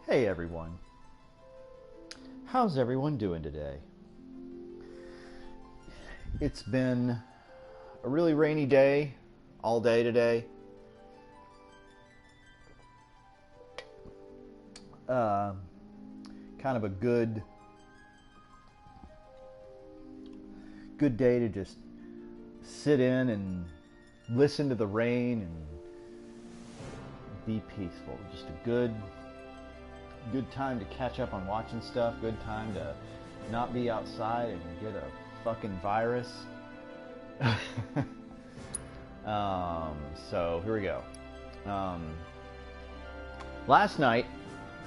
Hey everyone, how's everyone doing today? It's been a really rainy day, all day today. Kind of a good day to just sit in and listen to the rain and be peaceful. Just a good time to catch up on watching stuff, good time to not be outside and get a fucking virus. So here we go. Last night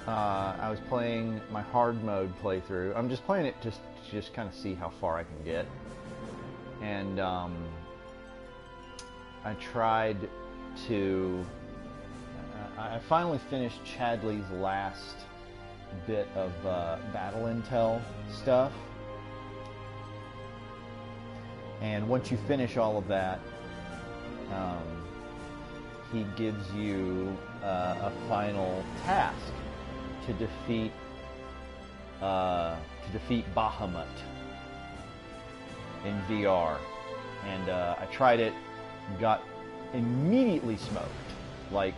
I was playing my hard mode playthrough. I'm just playing it just to kind of see how far I can get, and I tried to I finally finished Chadley's last bit of battle intel stuff, and once you finish all of that, he gives you a final task to defeat Bahamut in VR, and I tried it, got immediately smoked, like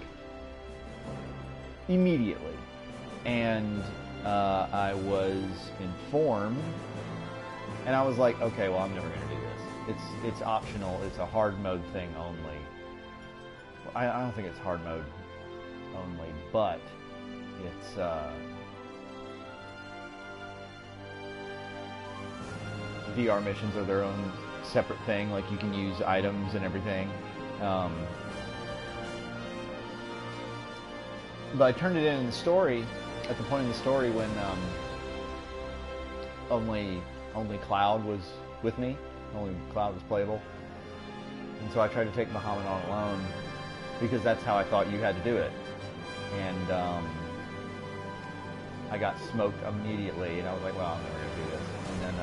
immediately, and I was informed, and I was like, okay, well, I'm never going to do this. It's optional. It's a hard mode thing only. I don't think it's hard mode only, but it's VR missions are their own separate thing. Like, you can use items and everything. But I turned it in the story, at the point in the story when only Cloud was with me, only Cloud was playable. And so I tried to take Bahamut on alone, because that's how I thought you had to do it. And I got smoked immediately, and I was like, well, I'm never going to do this. And then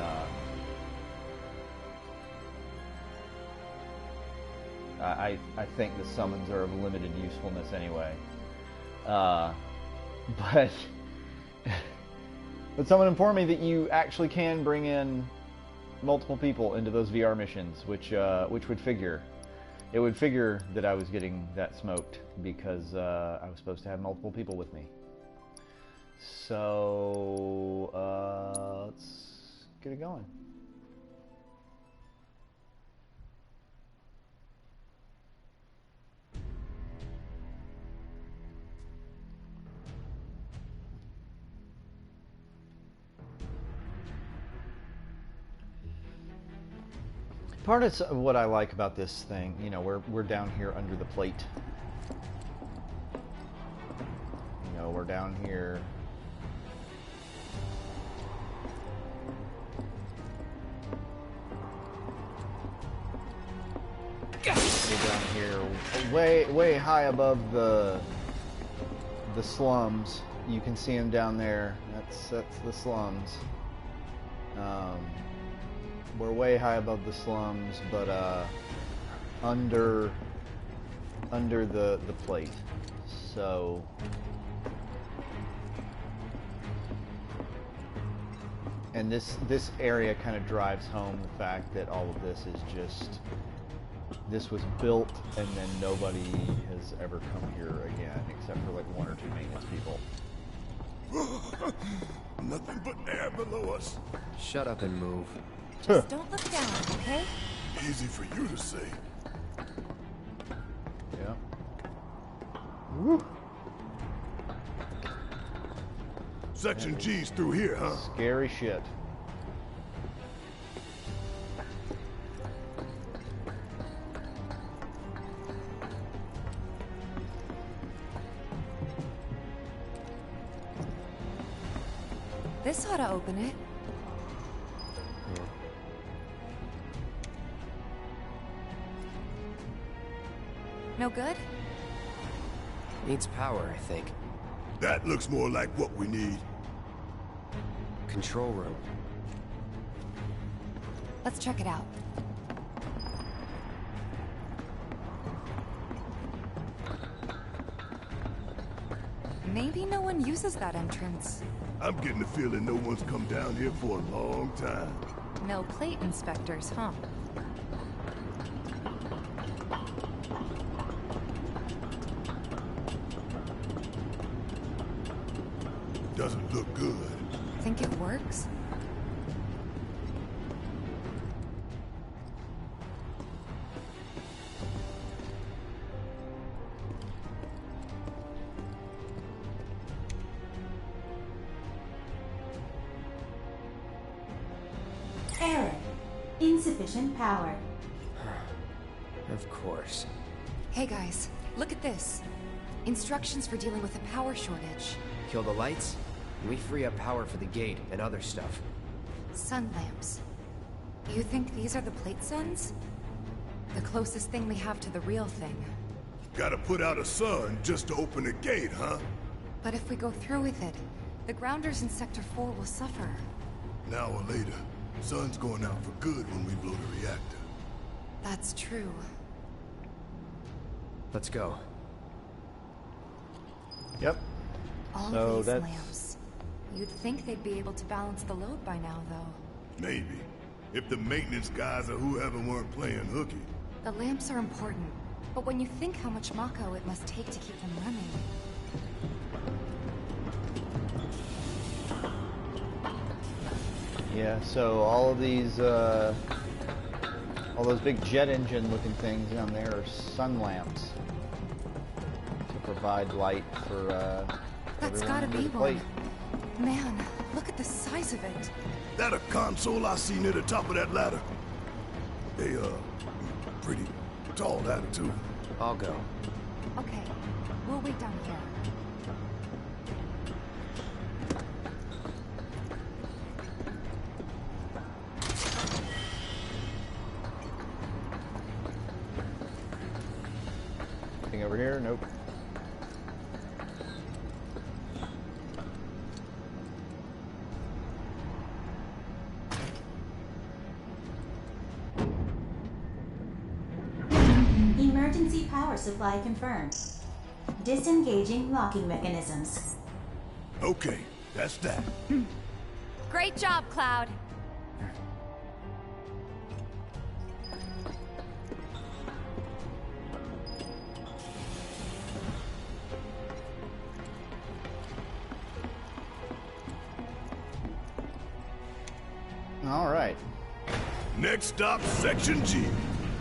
I think the summons are of limited usefulness anyway. But someone informed me that you actually can bring in multiple people into those VR missions, which would figure. It would figure that I was getting that smoked because I was supposed to have multiple people with me. So let's get it going. Part of what I like about this thing, you know, we're down here under the plate. You know, we're down here. We're down here, way high above the slums. You can see them down there. That's the slums. We're way high above the slums, but under the plate. So and this area kind of drives home the fact that all of this is just, this was built and then nobody has ever come here again except for like one or two maintenance people. Nothing but air below us. Shut up and move. Just don't look down, okay? Easy for you to say. Yeah. Woo. Section G's through here, huh? Scary shit. This ought to open it. No good? Needs power, I think. That looks more like what we need. Control room. Let's check it out. Maybe no one uses that entrance. I'm getting the feeling no one's come down here for a long time. No plate inspectors, huh? Doesn't look good. Think it works? Error. Insufficient power. Of course. Hey guys, look at this. Instructions for dealing with a power shortage. Kill the lights, and we free up power for the gate and other stuff. Sun lamps. You think these are the plate suns? The closest thing we have to the real thing. Gotta put out a sun just to open the gate, huh? But if we go through with it, the grounders in Sector 4 will suffer. An hour later, sun's going out for good when we blow the reactor. That's true. Let's go. Yep. All So of these that's- lamps. You'd think they'd be able to balance the load by now, though. Maybe. If the maintenance guys or whoever weren't playing hooky. The lamps are important, but when you think how much Mako it must take to keep them running... Yeah, so all of these, all those big jet engine looking things down there are sun lamps to provide light for, That's everyone gotta under be the plate. one. Man, look at the size of it. That a console I see near the top of that ladder? They, pretty tall ladder, too. I'll go. Okay, we'll wait down here. Anything over here? Nope. Emergency power supply confirmed. Disengaging locking mechanisms. Okay, that's that. Great job, Cloud. All right. Next stop, Section G.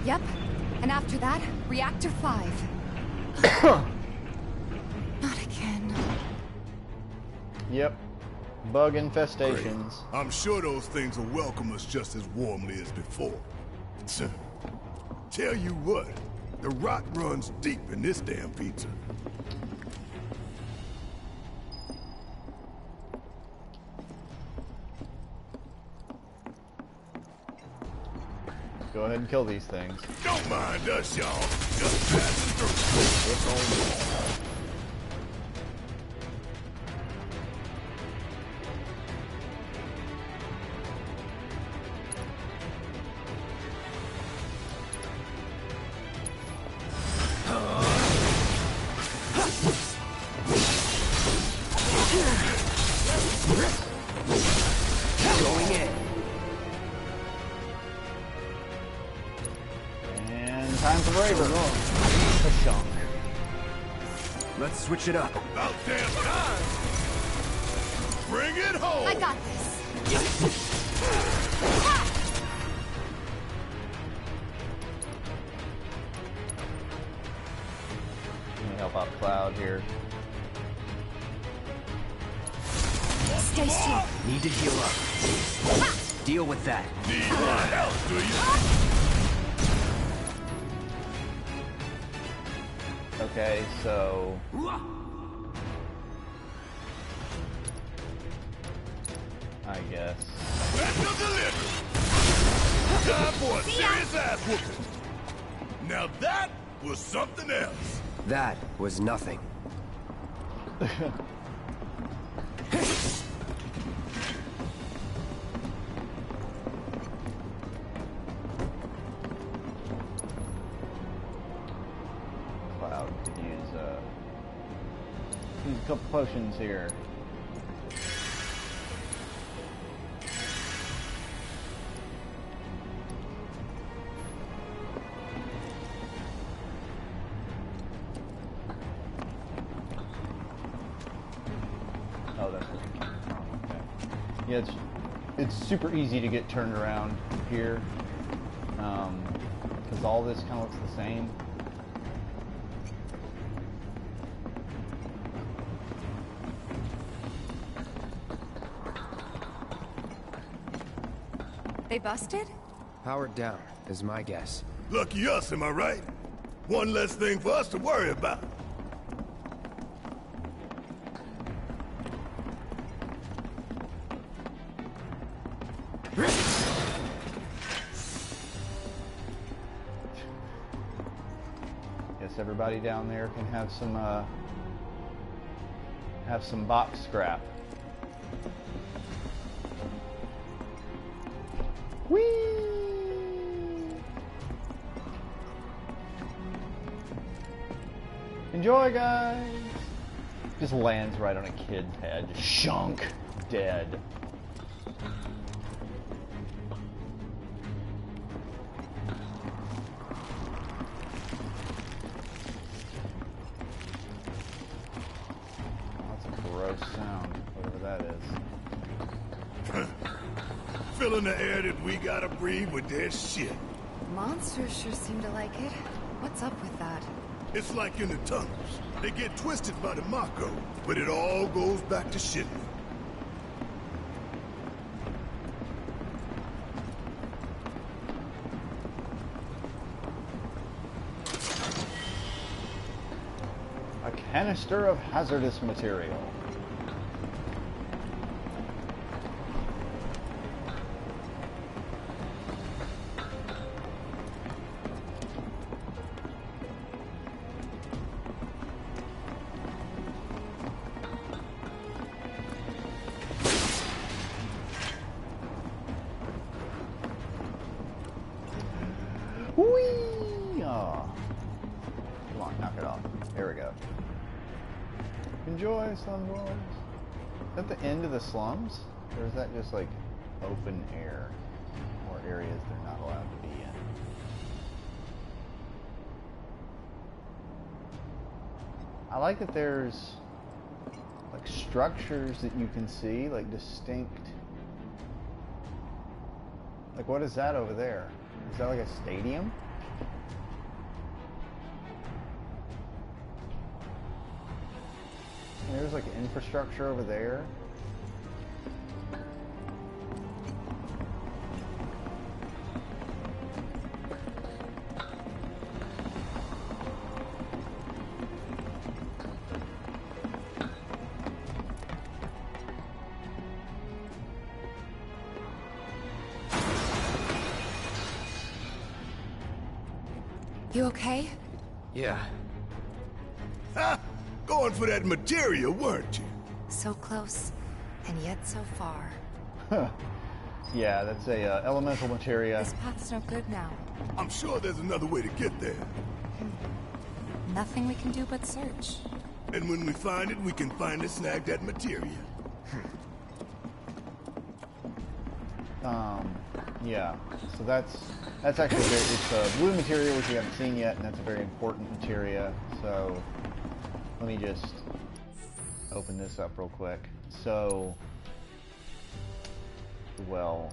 Yep, and after that, Reactor 5. Not again. Yep. Bug Great. infestations. I'm sure those things will welcome us just as warmly as before. Tell you what, the rot runs deep in this damn pizza. Go ahead and kill these things. Don't mind us, y'all. Just passing through. It's only... Going in. And time for Braver. Pashong. Let's switch it up. About damn time. Bring it home. I got this. Let me help out Cloud here. Stay strong. Need to heal up. Deal with that. Need my help, do you? Okay, so I guess. Special delivery. Time for a serious ass whooping. Now that was something else. That was nothing. Cloud could use couple potions here. Oh, that's where it came from. Okay. Yeah, it's super easy to get turned around here, because all this kind of looks the same. They busted? Powered down, is my guess. Lucky us, am I right? One less thing for us to worry about. Guess everybody down there can have some box scrap. Whee! Enjoy, guys! Just lands right on a kid's head. Just shunk. Dead. That's a gross sound, whatever that is. Filling the air that we gotta breathe with their shit. Monsters sure seem to like it. What's up with that? It's like in the tunnels. They get twisted by the Mako, but it all goes back to shit. A canister of hazardous material. Whee! Oh. Come on, knock it off. There we go. Enjoy, slum dwellers. Is that the end of the slums? Or is that just like open air? Or areas they're not allowed to be in? I like that there's like structures that you can see, like distinct. Like what is that over there? Is that like a stadium? And there's like infrastructure over there. You okay? Yeah. Ha! Going for that materia, weren't you? So close, and yet so far. Yeah, that's a elemental materia. This path's no good now. I'm sure there's another way to get there. Nothing we can do but search. And when we find it, we can finally snag that materia. Yeah. So that's actually it's a blue materia which we haven't seen yet, and that's a very important materia. So let me just open this up real quick. So, well,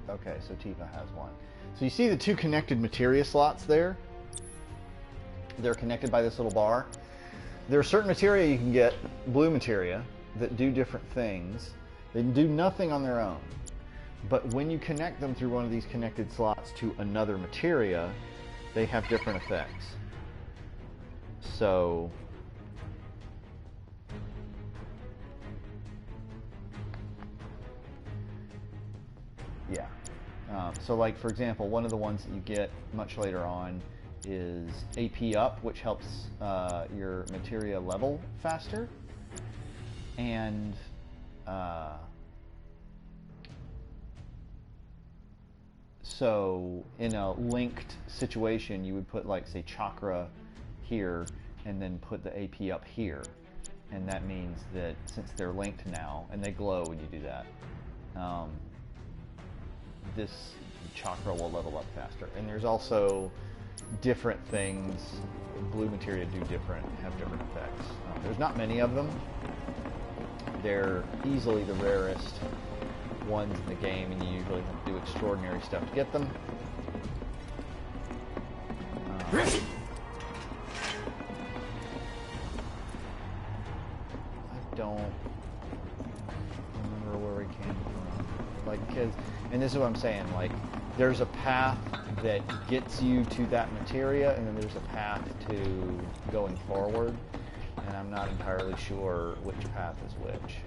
okay. So Tifa has one. So you see the two connected materia slots there? They're connected by this little bar. There are certain materia you can get, blue materia, that do different things. They do nothing on their own. But when you connect them through one of these connected slots to another materia, they have different effects. So, yeah. So like, for example, one of the ones that you get much later on is AP up, which helps your materia level faster. And so in a linked situation, you would put like, say, chakra here and then put the AP up here. and that means that since they're linked now, and they glow when you do that, this chakra will level up faster. And there's also different things. Blue materia have different effects. There's not many of them. They're easily the rarest ones in the game, and you usually have to do extraordinary stuff to get them. I don't remember where we came from. Like, and this is what I'm saying, like, there's a path that gets you to that materia, and then there's a path to going forward, and I'm not entirely sure which path is which.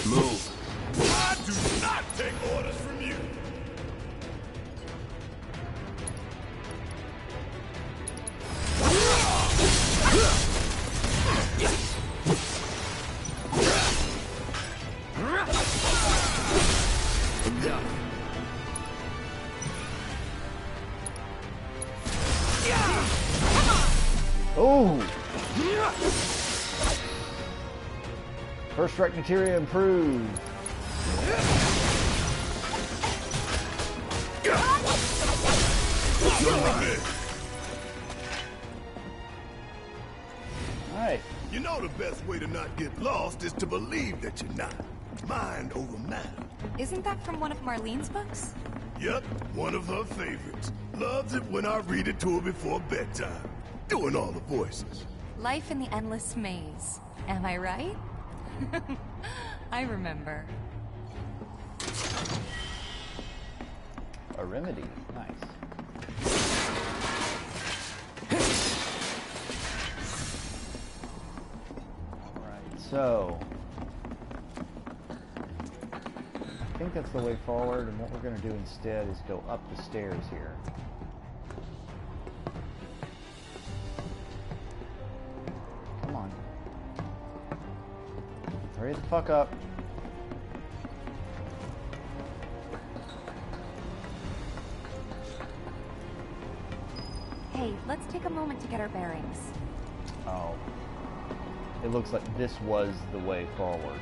Move. I do not take orders from you. Oh! First strike materia improved. Alright. You know the best way to not get lost is to believe that you're not. Mind over matter. Isn't that from one of Marlene's books? Yep, one of her favorites. Loves it when I read it to her before bedtime. Doing all the voices. Life in the Endless Maze. Am I right? I remember. A remedy. Nice. Alright, so I think that's the way forward, and what we're going to do instead is go up the stairs here. Come on. Hurry the fuck up. Hey, let's take a moment to get our bearings. Oh. It looks like this was the way forward.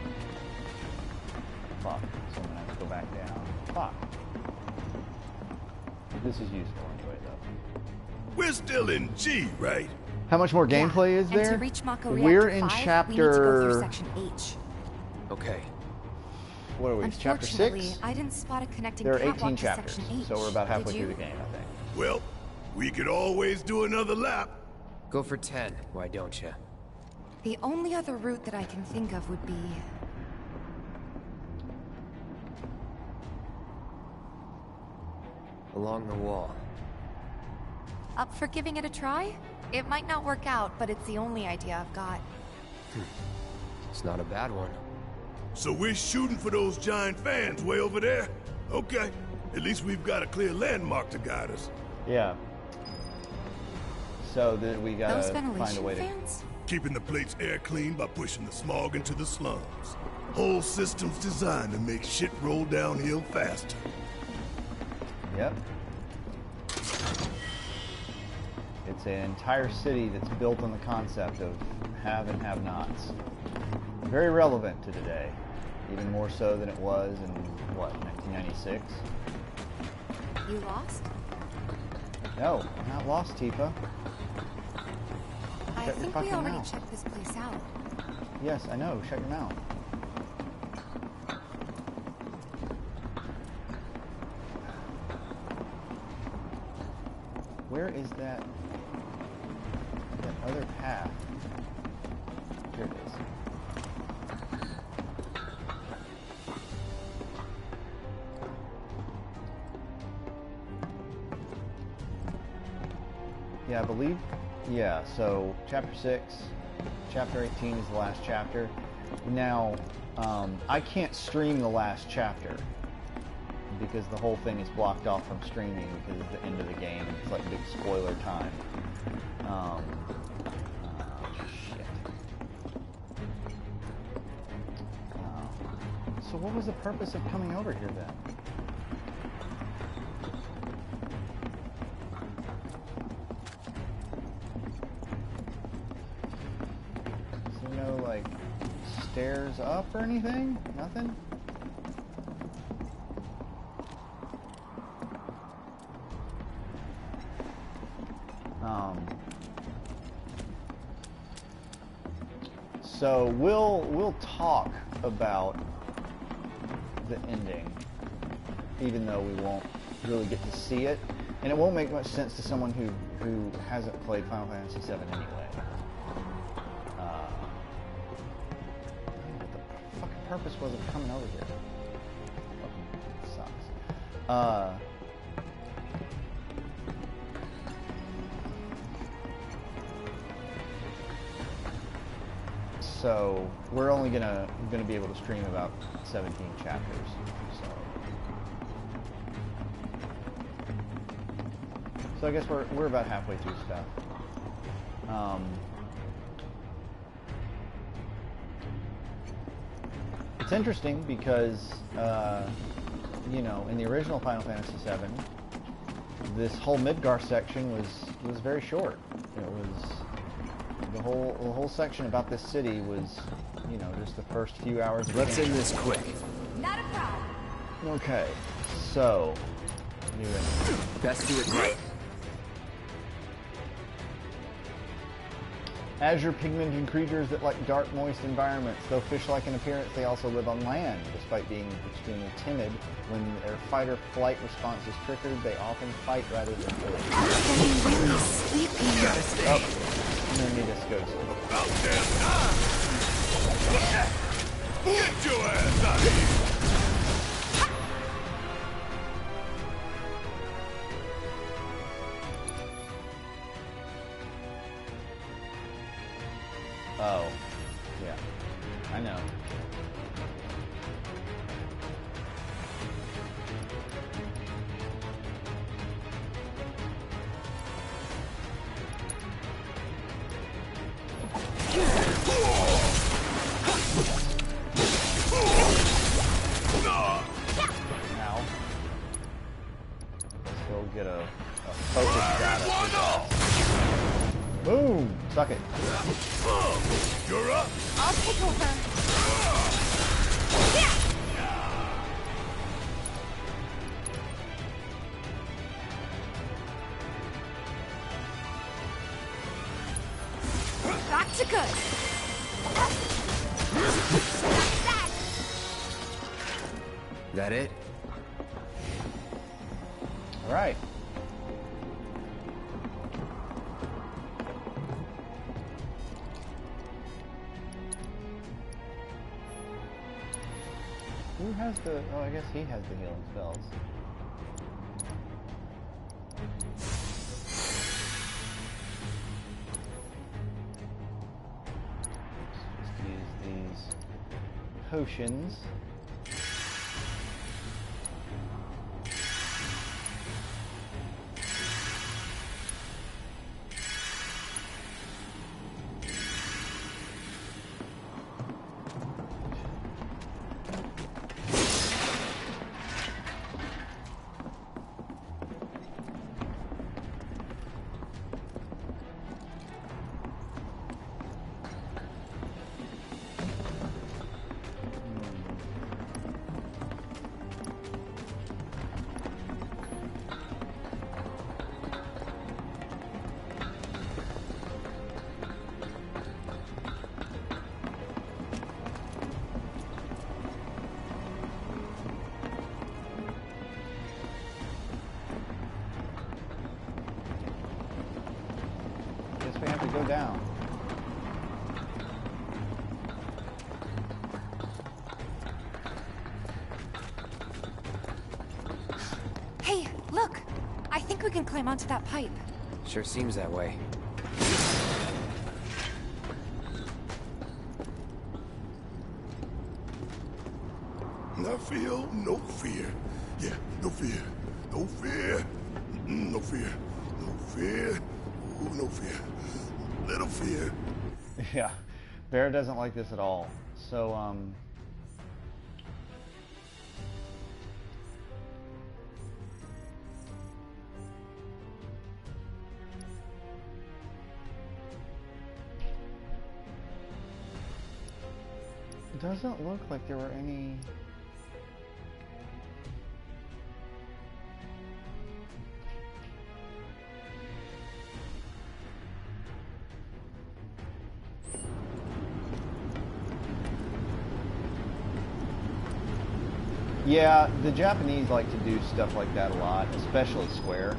Fuck. So I'm going to have to go back down. Fuck. This is useful anyway, though. We're still in G, right? How much more gameplay is and there? to reach Mako We're Reactor in 5, chapter... we need to go through section H. Okay. What are we? Chapter 6? I didn't spot a connecting There are catwalk 18 to chapters, section H. so we're about halfway Did through you? the game, I think. Well, we could always do another lap. Go for 10, why don't you? The only other route that I can think of would be... Along the wall. Up for giving it a try? It might not work out, but it's the only idea I've got. It's not a bad one. So we're shooting for those giant fans way over there? Okay. At least we've got a clear landmark to guide us. Yeah. So then we gotta Those find a ventilation way to... fans? Keeping the plate's air clean by pushing the smog into the slums. Whole system's designed to make shit roll downhill faster. Yep. It's an entire city that's built on the concept of have and have-nots. Very relevant to today. Even more so than it was in, what, 1996? You lost? No, I'm not lost, Tifa. I Shut your think we fucking already mouth. checked this place out. Yes, I know. Shut your mouth. Where is that other path? Here it is. Yeah, I believe. Yeah, so chapter 6, chapter 18 is the last chapter. Now, I can't stream the last chapter because the whole thing is blocked off from streaming because it's the end of the game. It's like big spoiler time. Shit. So what was the purpose of coming over here then? Is there no, like, stairs up or anything? Nothing? So we'll talk about the ending, even though we won't really get to see it, and it won't make much sense to someone who hasn't played Final Fantasy VII anyway. What the fucking purpose was of coming over here? Fucking sucks. So we're only gonna be able to stream about 17 chapters. So I guess we're about halfway through stuff. It's interesting because you know, in the original Final Fantasy VII, this whole Midgar section was very short. It was the whole section about this city was, you know, just the first few hours. Let's end this quick. Not a problem. Okay, so Best do it right. azure pigmented creatures that like dark, moist environments. Though fish-like in appearance, they also live on land. Despite being extremely timid, when their fight-or-flight response is triggered, they often fight rather than flee. Getting really sleepy. I'm gonna need this ghost. About damn time! Get your ass out of here! Oh, yeah, I know. Now, let's go get a focus shot. Boom! Suck it. You're up! I'll take over. Back to good. That it? All right. Who has the... Oh, I guess he has the healing spells. Let's just use these potions. Guess we have to go down. Hey, look! I think we can climb onto that pipe. Sure seems that way. I feel no fear. Yeah, no fear. No fear. No fear. No fear. Ooh, no fear. Little fear. Yeah, Bear doesn't like this at all. So, It doesn't look like there were any... Yeah, the Japanese like to do stuff like that a lot, especially Square.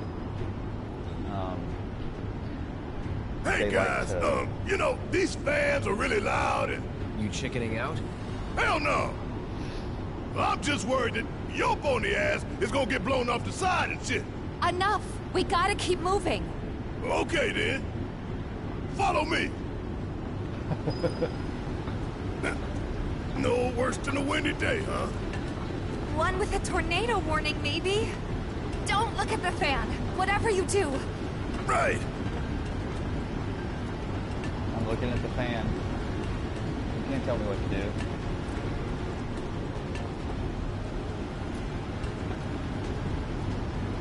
Hey guys, like to... you know, these fans are really loud and... You chickening out? Hell no! I'm just worried that your pony ass is gonna get blown off the side and shit. Enough! We gotta keep moving. Okay then. Follow me. No worse than a windy day, huh? One with a tornado warning, maybe? Don't look at the fan, whatever you do. Right. I'm looking at the fan. You can't tell me what to do.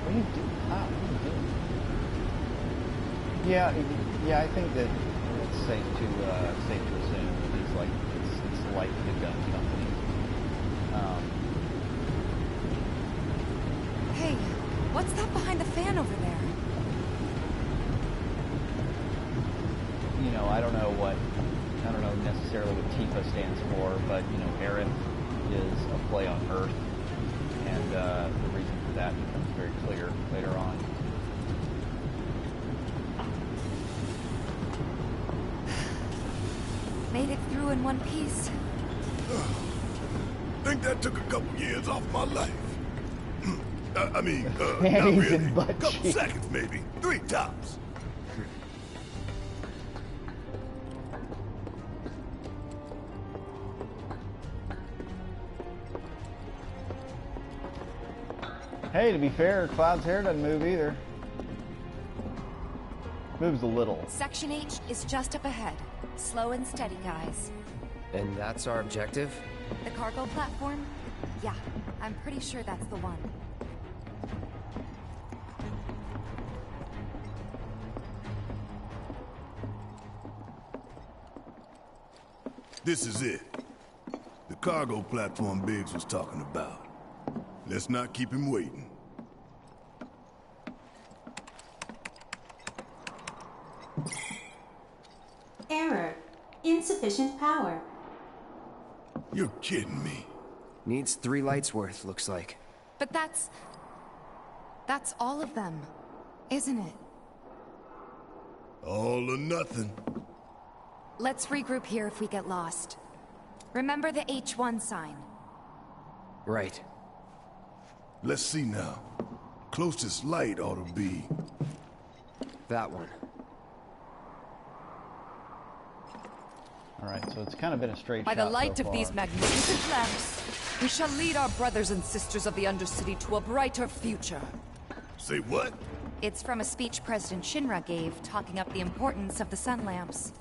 What are you doing? What are you doing? Yeah, I think that it's safe to assume that it's like the gun company. Hey, what's that behind the fan over there? You know, I don't know necessarily what Tifa stands for, but you know, Aerith is a play on Earth, and the reason for that becomes very clear later on. Made it through in one piece. Think that took a couple years off my life. I mean, not Panties really. and butt Couple cheeks. seconds, maybe. 3 tops. Hey, to be fair, Cloud's hair doesn't move either. Moves a little. Section H is just up ahead. Slow and steady, guys. And that's our objective? The cargo platform? Yeah, I'm pretty sure that's the one. This is it. The cargo platform Biggs was talking about. Let's not keep him waiting. Error. Insufficient power. You're kidding me. Needs 3 lights worth, looks like. But that's all of them, isn't it? All or nothing. Let's regroup here if we get lost. Remember the H1 sign. Right. Let's see now. Closest light ought to be... That one. Alright, so it's kind of been a straight By shot the light so of far. these magnificent lamps, we shall lead our brothers and sisters of the Undercity to a brighter future. Say what? It's from a speech President Shinra gave, talking up the importance of the sun lamps.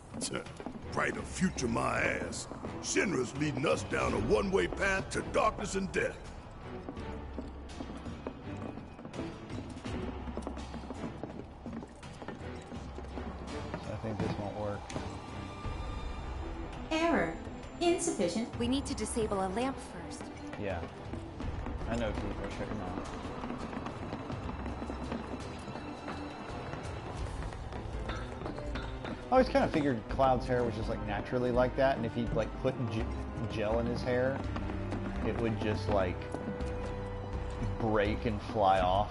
Brighter future my ass. Shinra's leading us down a one-way path to darkness and death. So I think this won't work. Error. Insufficient. We need to disable a lamp first. Yeah. I know, Tifa, check them out. I always kind of figured Cloud's hair was just like naturally like that, and if he like put gel in his hair, it would just like break and fly off.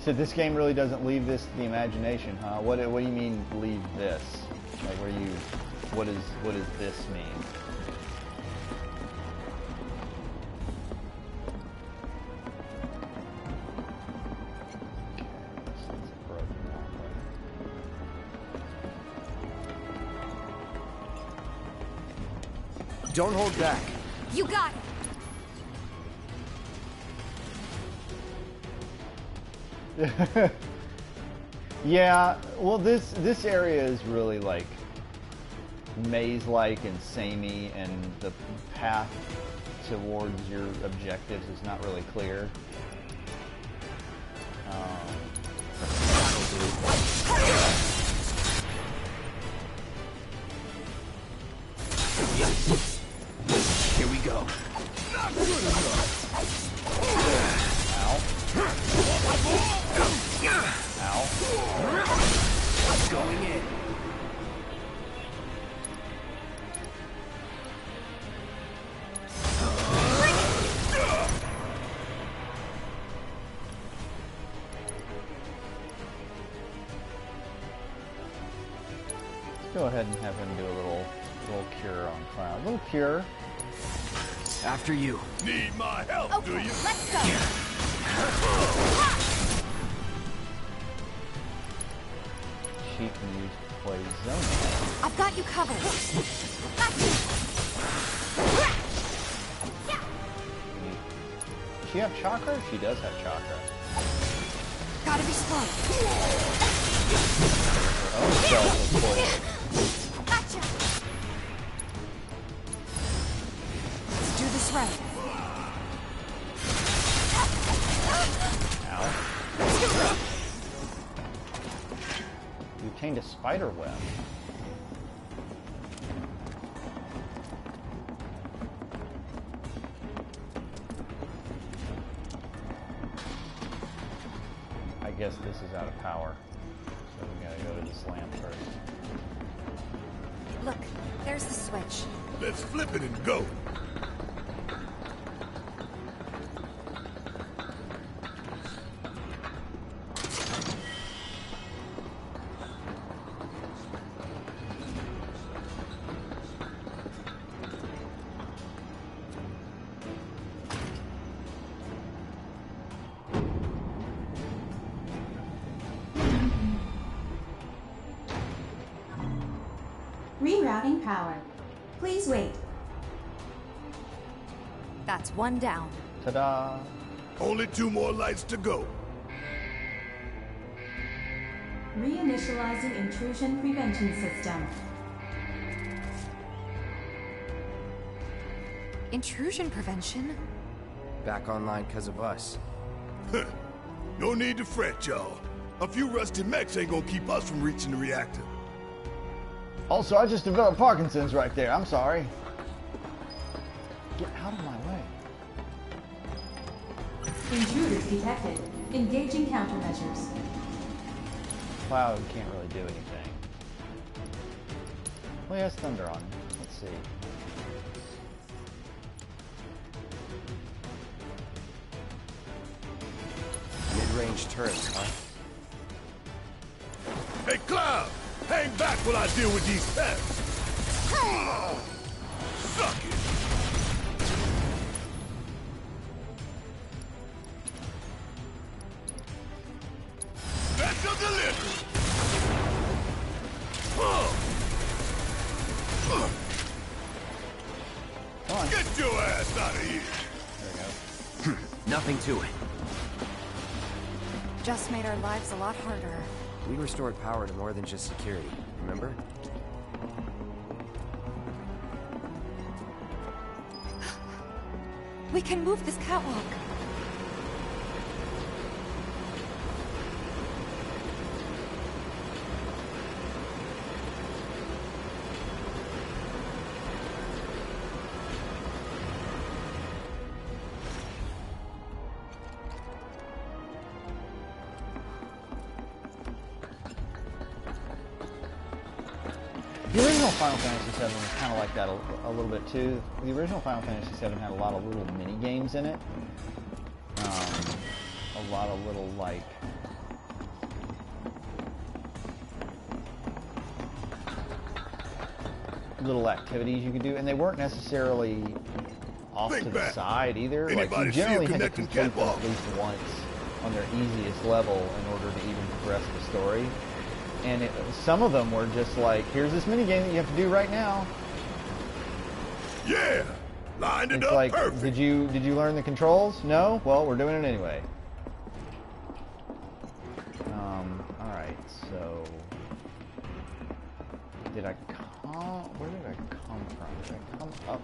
So this game really doesn't leave this to the imagination, huh? What do you mean leave this? Like, what does this mean? Don't hold back. You got it! Yeah, well this area is really like maze-like and samey, and the path towards your objectives is not really clear. Here we go. Not good enough. Ow. Ow. Going in. Let's go ahead and have him do a little cure on Cloud. A little cure. After you. Need my help, do you? Let's go. She can use Poison. I've got you covered. That's it. Does she have chakra? She does have chakra. Gotta be slow. Her own self is poison. Gotcha. Let's do this right. Ow. You obtained a spider web. I guess this is out of power. So we gotta go to this lamp first. Look, there's the switch. Let's flip it and go. Rerouting power. Please wait. That's one down. Ta-da! Only 2 more lights to go. Reinitializing intrusion prevention system. Intrusion prevention? Back online because of us. No need to fret, y'all. A few rusty mechs ain't gonna keep us from reaching the reactor. Also, I just developed Parkinson's right there. I'm sorry. Get out of my way. Intruders detected. Engaging countermeasures. Cloud can't really do anything. Well, he has thunder on him. Let's see. Mid-range turrets, huh? Hey, Cloud! Hang back while I deal with these pests! Suck it! Special delivery! Come on. Get your ass out of here! There we go. Nothing to it. Just made our lives a lot harder. We restored power to more than just security, remember? We can move this catwalk. The original Final Fantasy VII was kind of like that a little bit too. The original Final Fantasy VII had a lot of little mini games in it. A lot of little like little activities you could do, and they weren't necessarily off Think to the back. side either. Like Anybody you see a generally had to connecting complete them catwalk? at least once on their easiest level in order to even progress the story. And some of them were just like, here's this mini game that you have to do right now. Yeah! Lined it It's up like, perfect! did you learn the controls? No? Well, we're doing it anyway. Alright, so... where did I come from? Did I come up?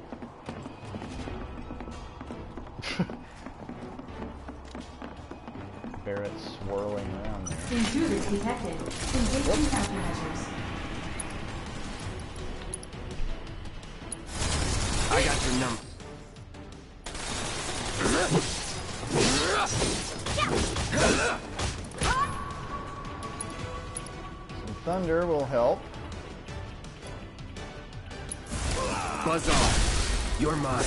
Barrett swirling around there. Intruders detected. Engaging countermeasures. I got your number. Some thunder will help. Buzz off. You're mine.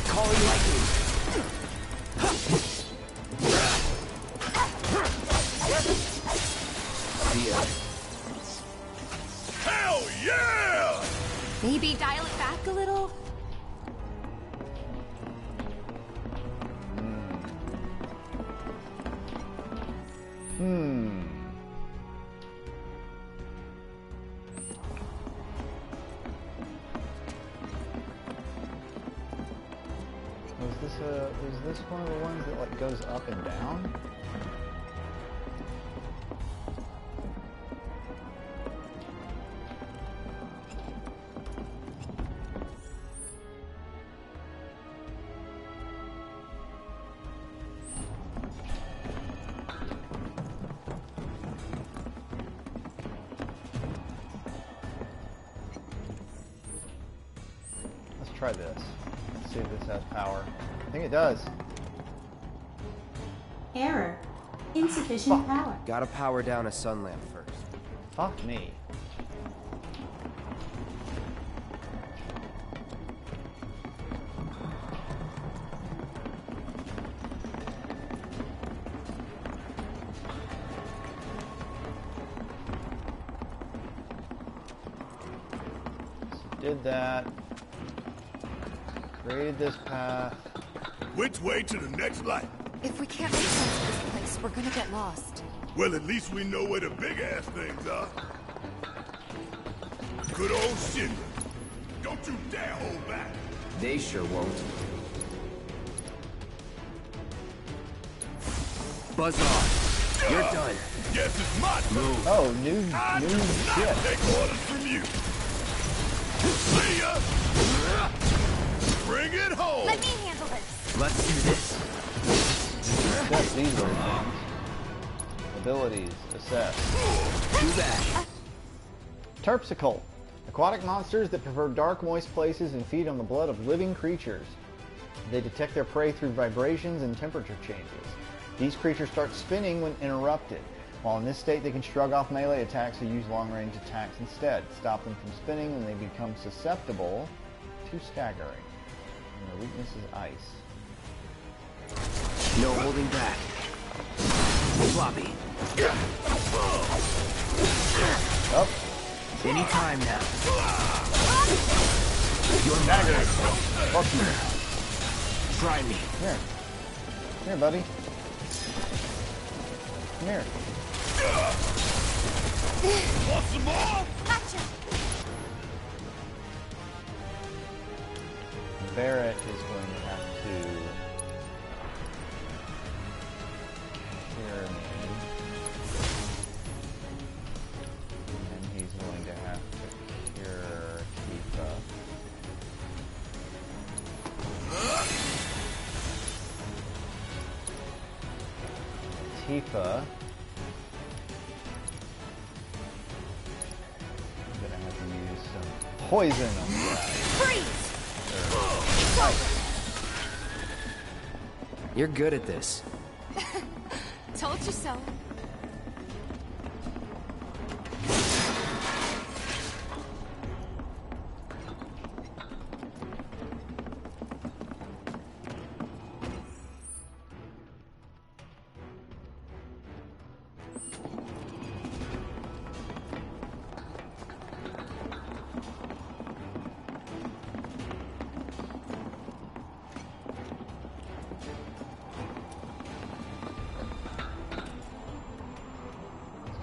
Calling lightning. See ya. Hell yeah! Maybe dial it back a little? Is this one of the ones that like goes up and down? Let's try this. Let's see if this has power. I think it does. Error. Insufficient power. Gotta power down a sun lamp first. Fuck me. So did that. Created this path. Which way to the next light? If we can't make sense of this place, we're gonna get lost. Well, at least we know where the big-ass things are. Good old shit. Don't you dare hold back. They sure won't. Buzz off. You're done. Guess it's my turn. Oh, new I do not shit. take orders from you. See ya. Bring it home. Let me handle this. Let's do this. Assess these little things. Abilities. Assess. Too bad. Terpsichore. Aquatic monsters that prefer dark, moist places and feed on the blood of living creatures. They detect their prey through vibrations and temperature changes. These creatures start spinning when interrupted. While in this state, they can shrug off melee attacks or use long-range attacks instead. Stop them from spinning and they become susceptible to staggering. And their weakness is ice. No holding back. Floppy. Up. Anytime now. You're Dagger. mine. Fuck you. Try me. Here. Here, buddy. Come here. Want some more? Gotcha. Barrett is going to have to cure me. And he's going to have to cure Tifa. Tifa. I'm going to have to use some poison on the guy. Freeze! You're good at this. Told you so.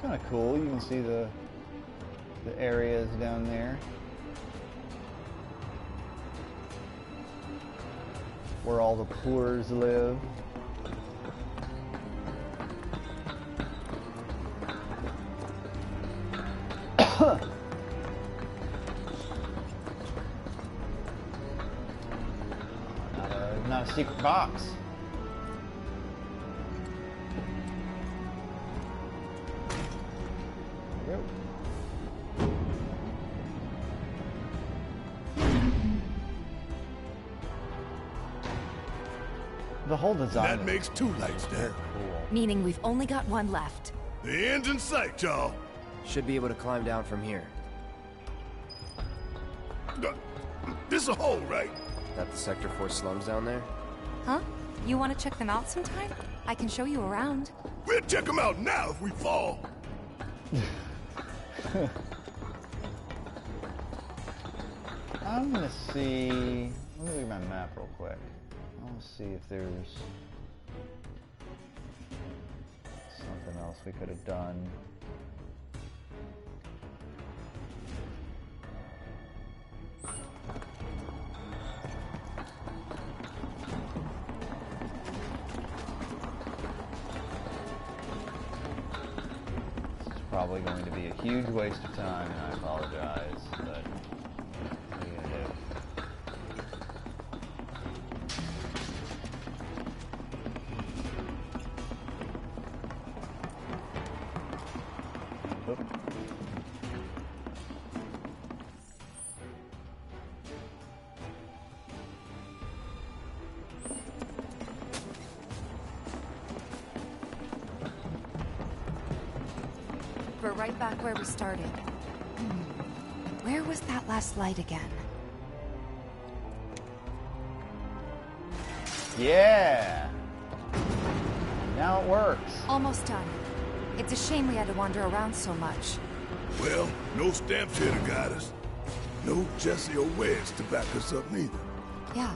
Kind of cool. You can see the areas down there where all the poors live. Not a secret box. There we go. The whole design. That makes 2 lights there. Cool. Meaning we've only got one left. The end's in sight, y'all. Should be able to climb down from here. This a hole, right? That the Sector 4 slums down there? Huh? You want to check them out sometime? I can show you around. We'll check them out now if we fall. I'm gonna see. Let me look at my map real quick. I want to see if there's something else we could have done. Probably going to be a huge waste of time, and I apologize, but what are you gonna do? Oop. We're right back where we started. Where was that last light again? Yeah! Now it works. Almost done. It's a shame we had to wander around so much. Well, no stamps here to guide us. No Jesse or Wedge to back us up neither. Yeah.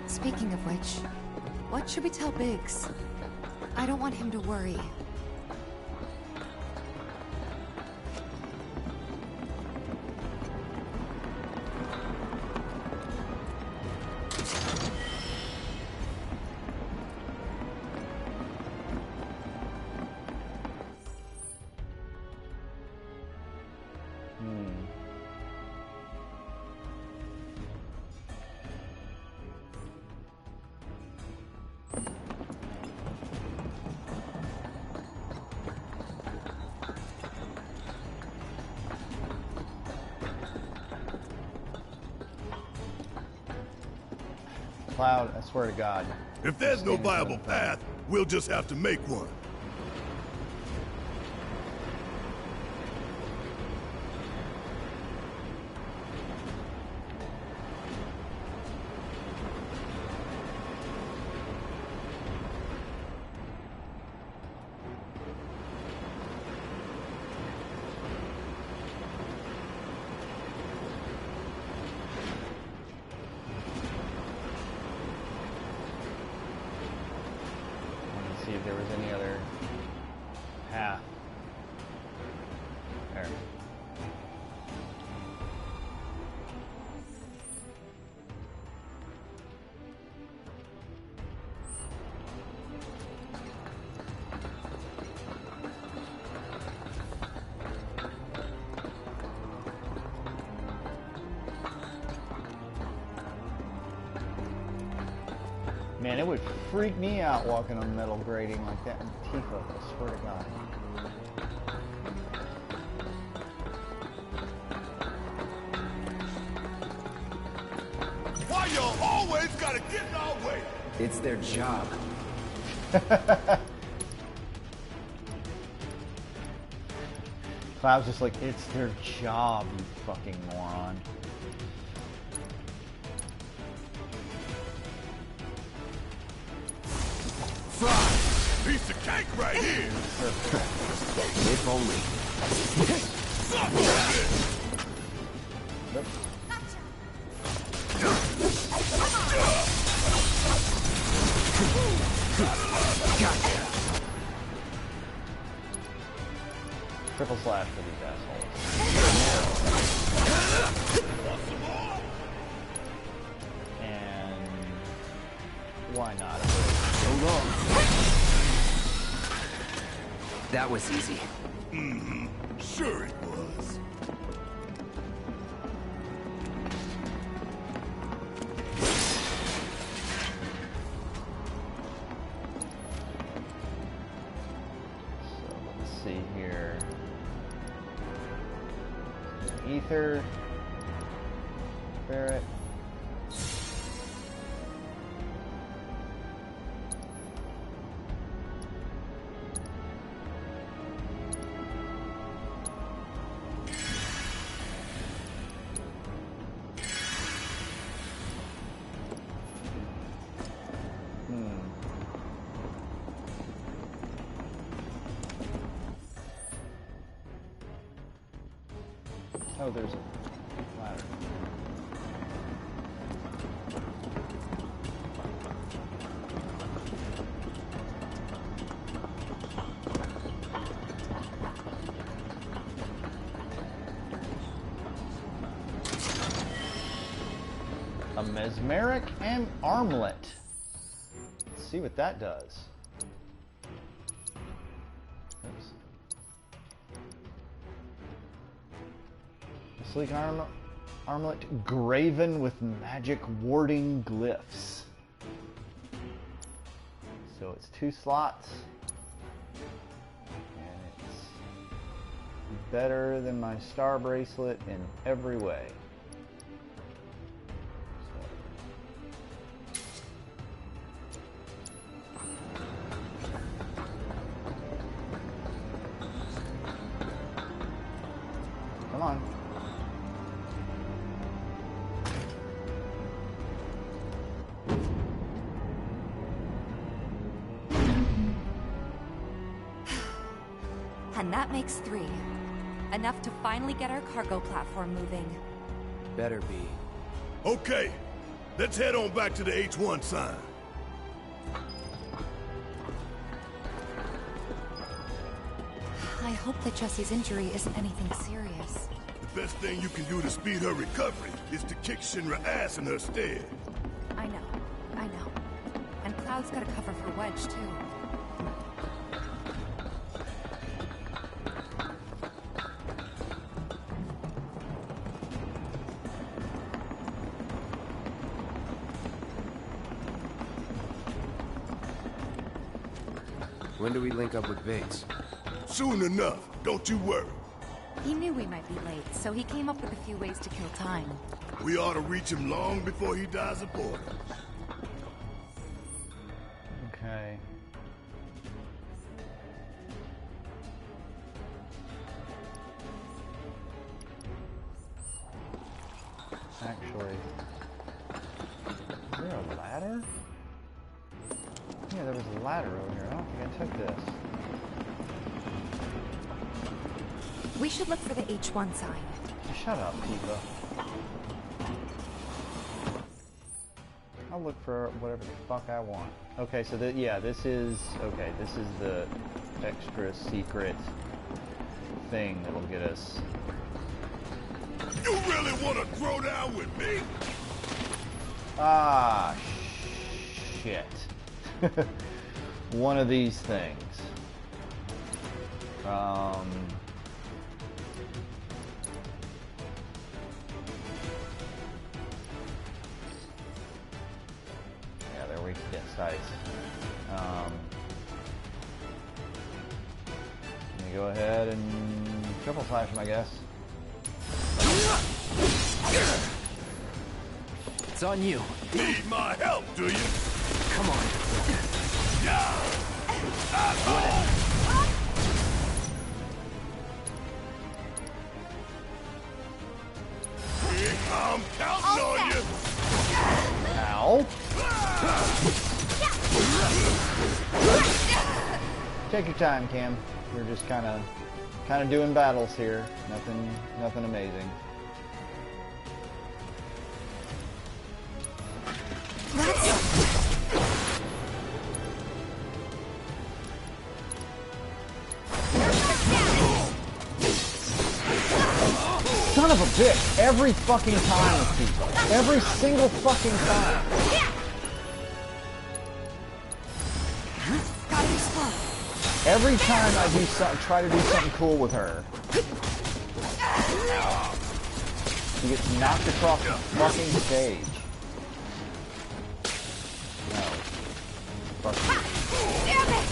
Speaking of which, what should we tell Biggs? I don't want him to worry. Cloud, I swear to God. If there's no viable path, we'll just have to make one. See if there was any other path. There. Man, it would freak me out walking on metal grating like that in Tifa, I swear to God. Why y'all always gotta get in our way? It's their job. Cloud's just like, it's their job, you fucking moron. Piece of cake right here. If only. Son of a bitch. Nope. Triple slash for these assholes. And why not? So long. That was easy. Sure it was. ether. Barrett. Oh, there's a ladder. A mesmeric armlet. Let's see what that does. Oops. Sleek armlet graven with magic warding glyphs. So it's 2 slots. And it's better than my star bracelet in every way. Come on. And that makes 3. Enough to finally get our cargo platform moving. Better be. Okay, let's head on back to the H1 sign. I hope that Jessie's injury isn't anything serious. The best thing you can do to speed her recovery is to kick Shinra ass in her stead. I know. And Cloud's got a cover for Wedge, too. When do we link up with Bates? Soon enough, don't you worry. He knew we might be late, so he came up with a few ways to kill time. We ought to reach him long before he dies of boredom. Okay. Actually, is there a ladder? Yeah, there was a ladder over here. I don't think I took this. We should look for the H1 sign. Shut up, Tifa. I'll look for whatever the fuck I want. Okay, so this is the extra secret thing that'll get us. You really want to throw down with me? Ah, shit. One of these things. Yeah, there we get sights. Let me go ahead and triple slash him, I guess. It's on you. Need my help, do you? Come on. Yeah! I'm counting on you! Ow! Take your time, Cam. We're just kind of doing battles here. Nothing amazing. Son of a bitch! Every fucking time with people. Every single fucking time. Every time I do try to do something cool with her, she gets knocked across the fucking stage. No. Fuck you. Damn it!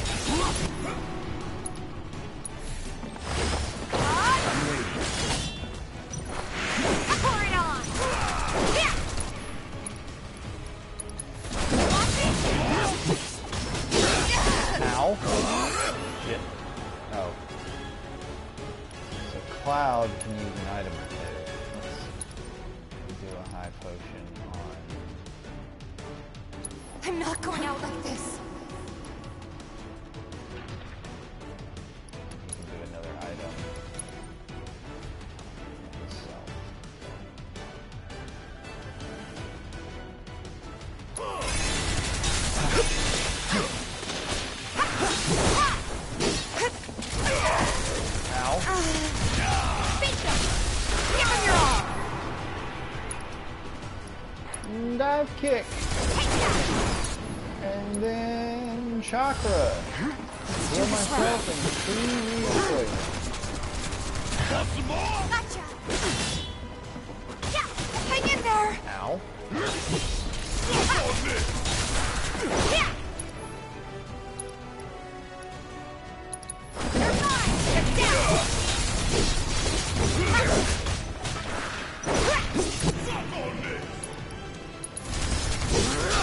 my potion on. I'm not going out like this. We can do another item. So. Ow. Beat them! Give him your all! Dive kick. Take that! And then chakra. Heal myself and 3 real Got some more? Gotcha! Yeah! Hang in there! Ow. Work on this. Yeah! You're mine! Get down! Work on this.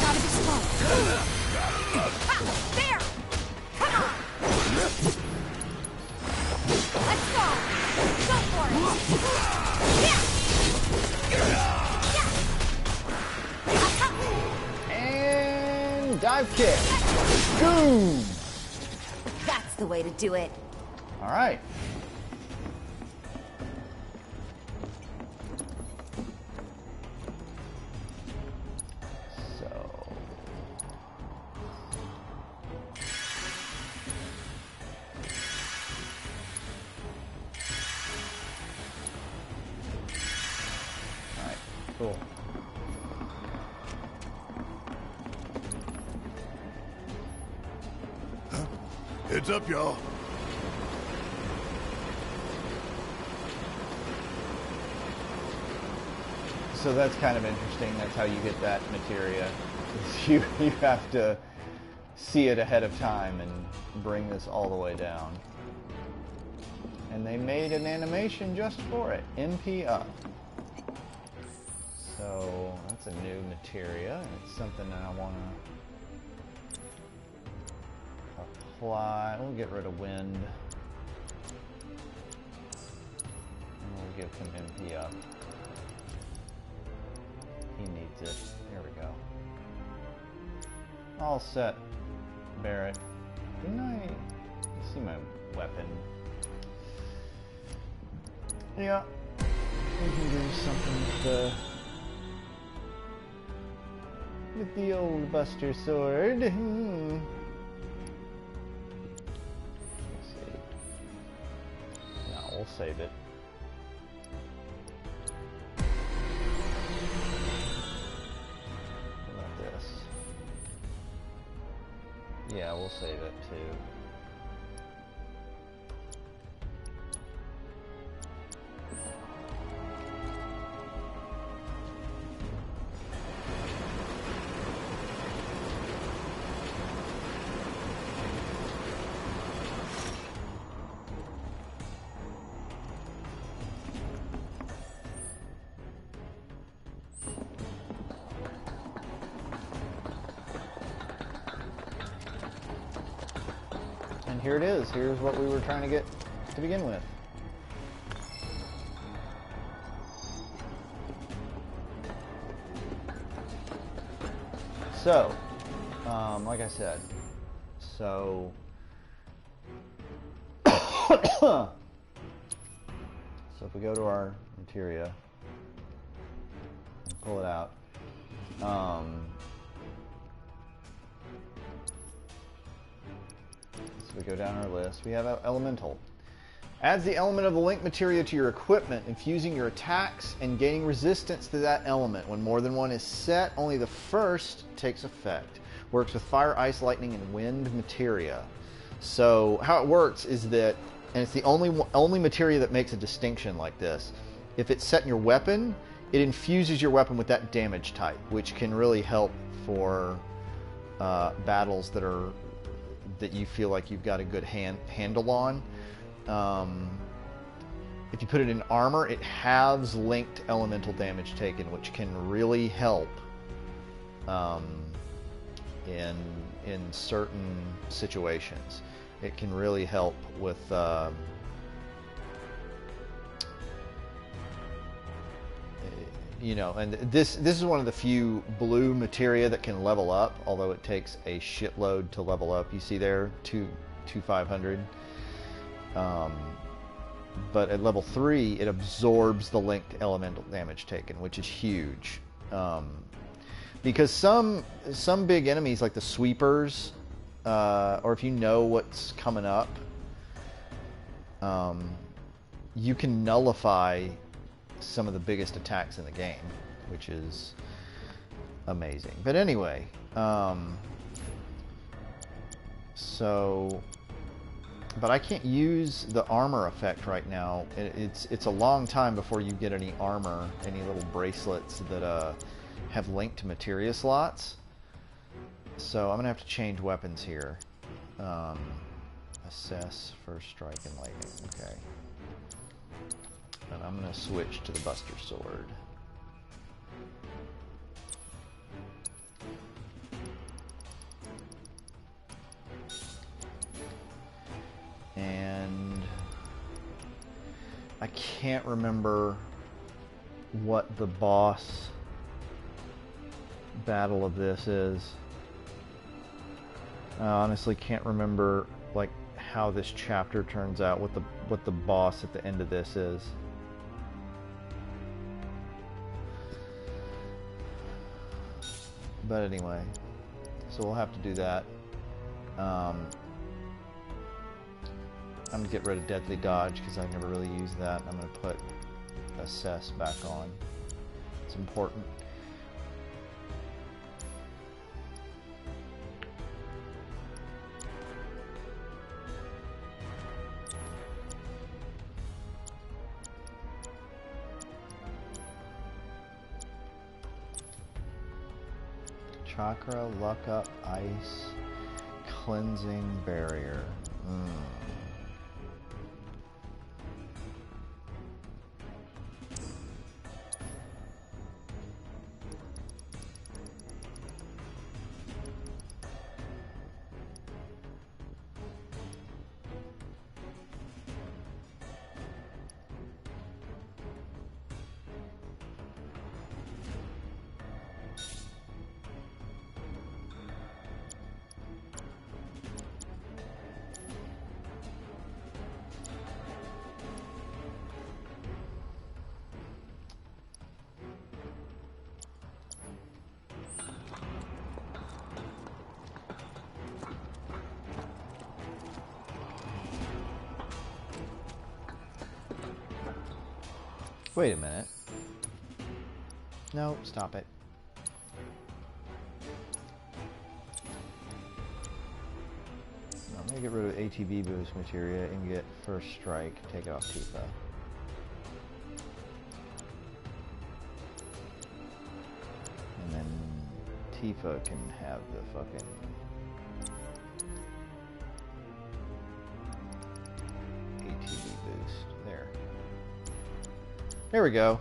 Gotta be slow. Ha! There! Come on! Let's go! Go for it! Yeah! And dive kick. Boom. That's the way to do it. All right. So. All right. Cool. Heads up, y'all. So that's kind of interesting. That's how you get that materia. You have to see it ahead of time and bring this all the way down. And they made an animation just for it. MP up. So that's a new materia. And it's something that I want to apply. We'll get rid of wind. And we'll give him MP up. He needs it. Here we go. All set, Barrett. Didn't I see my weapon? Yeah. We can do something with the old Buster Sword. Let's see. No, we'll save it. Yeah, we'll save it too. And here it is. Here's what we were trying to get to begin with. So, like I said, so if we go to our materia and pull it out, we go down our list. We have Elemental. Adds the element of the link materia to your equipment, infusing your attacks and gaining resistance to that element. When more than one is set, only the first takes effect. Works with fire, ice, lightning, and wind materia. So how it works is that, and it's the only materia that makes a distinction like this. If it's set in your weapon, it infuses your weapon with that damage type, which can really help for battles that you feel like you've got a good handle on. If you put it in armor, it halves linked elemental damage taken, which can really help in certain situations. It can really help with you know, and this is one of the few blue materia that can level up, although it takes a shitload to level up. You see there, 500. But at level 3, it absorbs the linked elemental damage taken, which is huge. Because some big enemies, like the sweepers, or if you know what's coming up, you can nullify some of the biggest attacks in the game, which is amazing. But anyway, but I can't use the armor effect right now. It's a long time before you get any armor, any little bracelets that have linked to materia slots. So I'm gonna have to change weapons here. Assess, first strike, and lightning. Okay. And I'm gonna switch to the Buster Sword. And I can't remember what the boss battle of this is. I honestly can't remember like how this chapter turns out, what the boss at the end of this is. But anyway, so we'll have to do that. I'm gonna get rid of Deadly Dodge because I never really used that. I'm gonna put Assess back on. It's important. Chakra, Luck Up, Ice, Cleansing Barrier. Wait a minute. No, stop it. I'm gonna get rid of ATB boost materia and get first strike, take it off Tifa. And then Tifa can have the fucking ATB boost. There we go.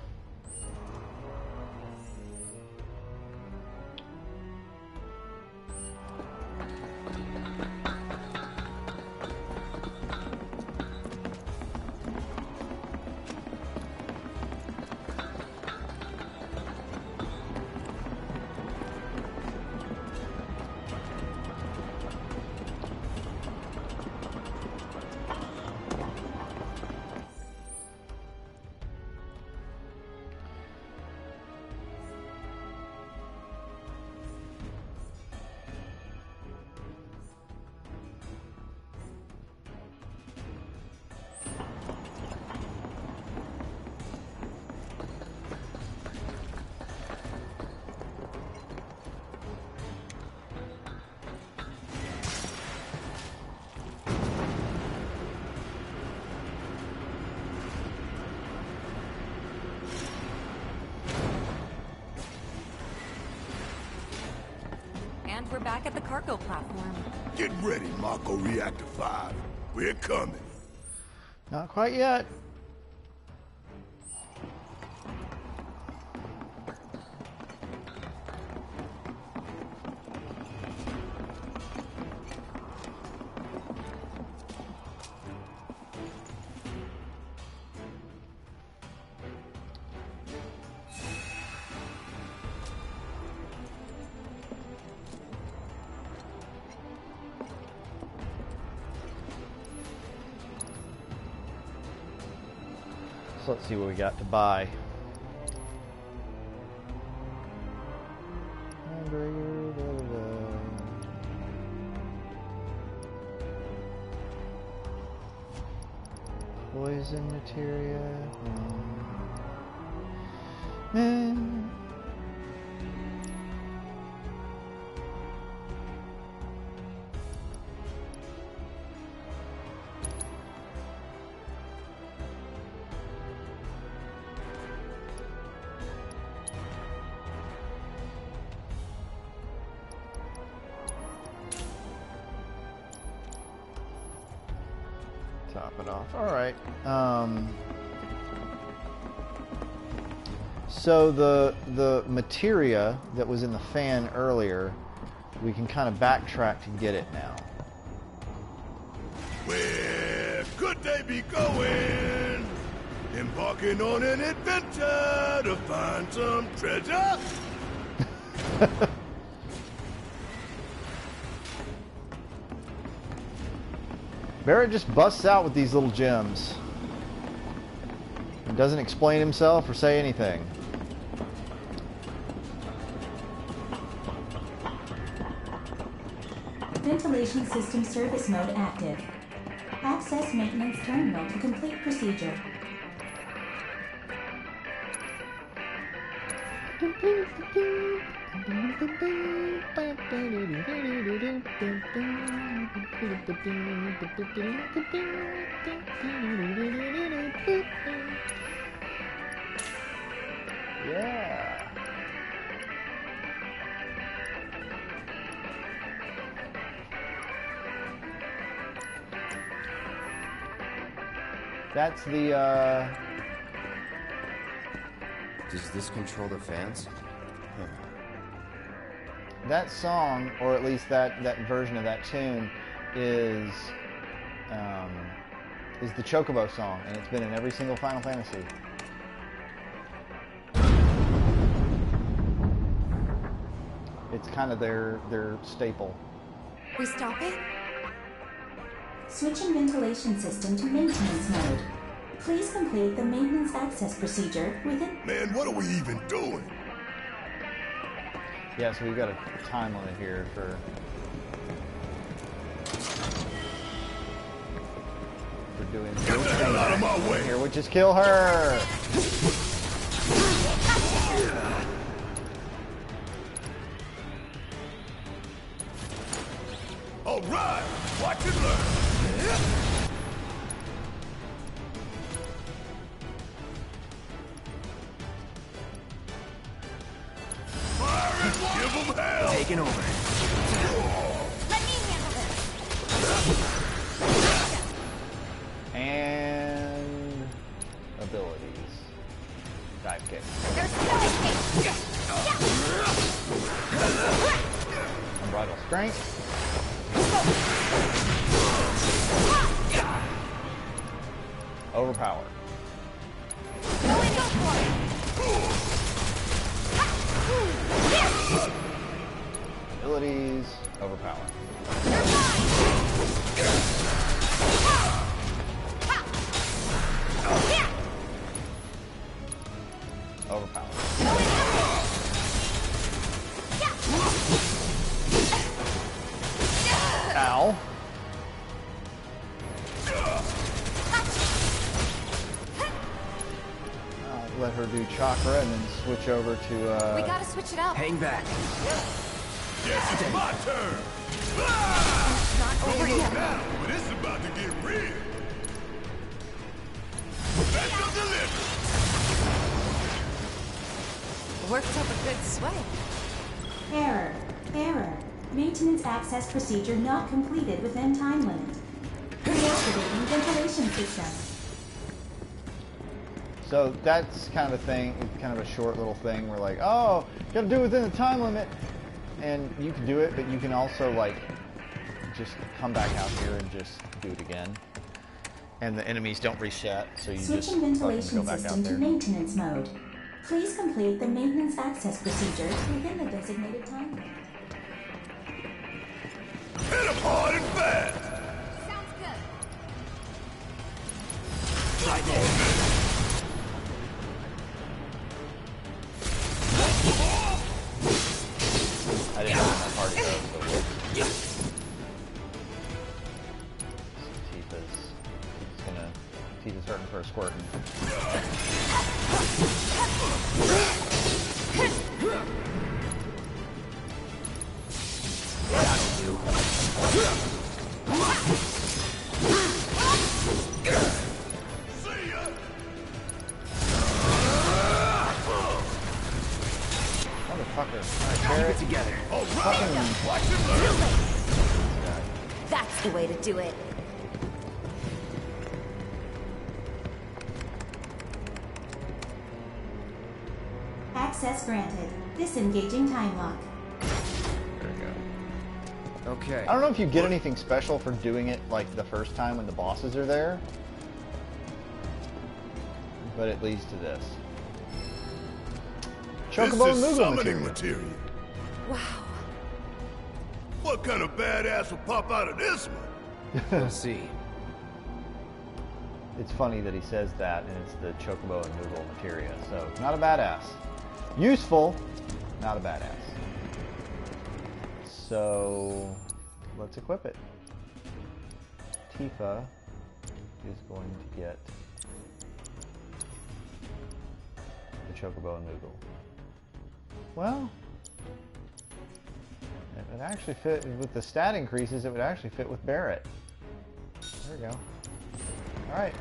We're back at the cargo platform. Get ready, Mako Reactor 5. We're coming. Not quite yet. So let's see what we got to buy. Poison materia. Top it off. All right. So the materia that was in the fan earlier, we can kind of backtrack to get it now. Where could they be going? Embarking on an adventure to find some treasure? Barrett just busts out with these little gems. And doesn't explain himself or say anything. Ventilation system service mode active. Access maintenance terminal to complete procedure. Yeah. That's the Does this control the fans? that song, or at least that version of that tune, is the Chocobo song, and it's been in every single Final Fantasy. It's kind of their staple. We stop it? Switching ventilation system to maintenance mode. Please complete the maintenance access procedure within... Man, what are we even doing? Yeah, so we've got a time limit here for doing Get the hell out of my way! here, which is kill her. All right, watch and learn. Fire and give them hell. Taking over. Let me handle this! And abilities. Dive kick. There's no escape! Unbridled strength. Overpower. Going up for it! Abilities. Overpower. Overpower. Ow. I'll let her do chakra and then switch over to We gotta switch it up. Hang back. Yes, it's my turn. Not over yet. Now, but it's about to get real. Special delivery. Worked up a good sweat. Error. Error. Maintenance access procedure not completed within time limit. Reactivating ventilation system. So that's kind of a thing, it's kind of a short little thing where like, oh, you gotta do it within the time limit. And you can do it, but you can also like just come back out here and just do it again. And the enemies don't reset, so you just Switching ventilation go back system out to there. maintenance mode. Please complete the maintenance access procedure within the designated time limit. Hit him hard and fast. Sounds good. Right there. Fucker. Alright, Keep Barrett. it together. All right. Fucking... Watch him learn. That's the way to do it. Access granted. Disengaging time lock. There we go. Okay. I don't know if you get anything special for doing it like the first time when the bosses are there, but it leads to this. This Chocobo is and Moogle summoning material. material. Wow. What kind of badass will pop out of this one? We'll see. It's funny that he says that, and it's the Chocobo and Moogle materia. So, not a badass. Useful, not a badass. So, let's equip it. Tifa is going to get the Chocobo and Moogle. Well, it would actually fit with the stat increases. It would actually fit with Barrett. There we go. All right.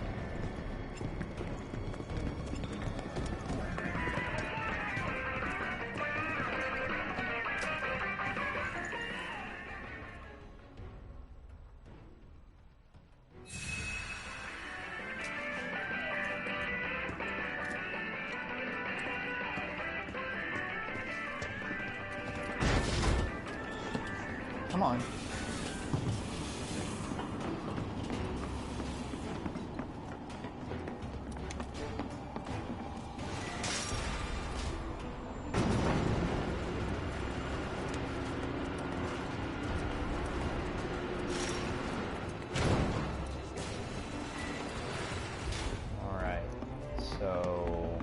Come on. All right. So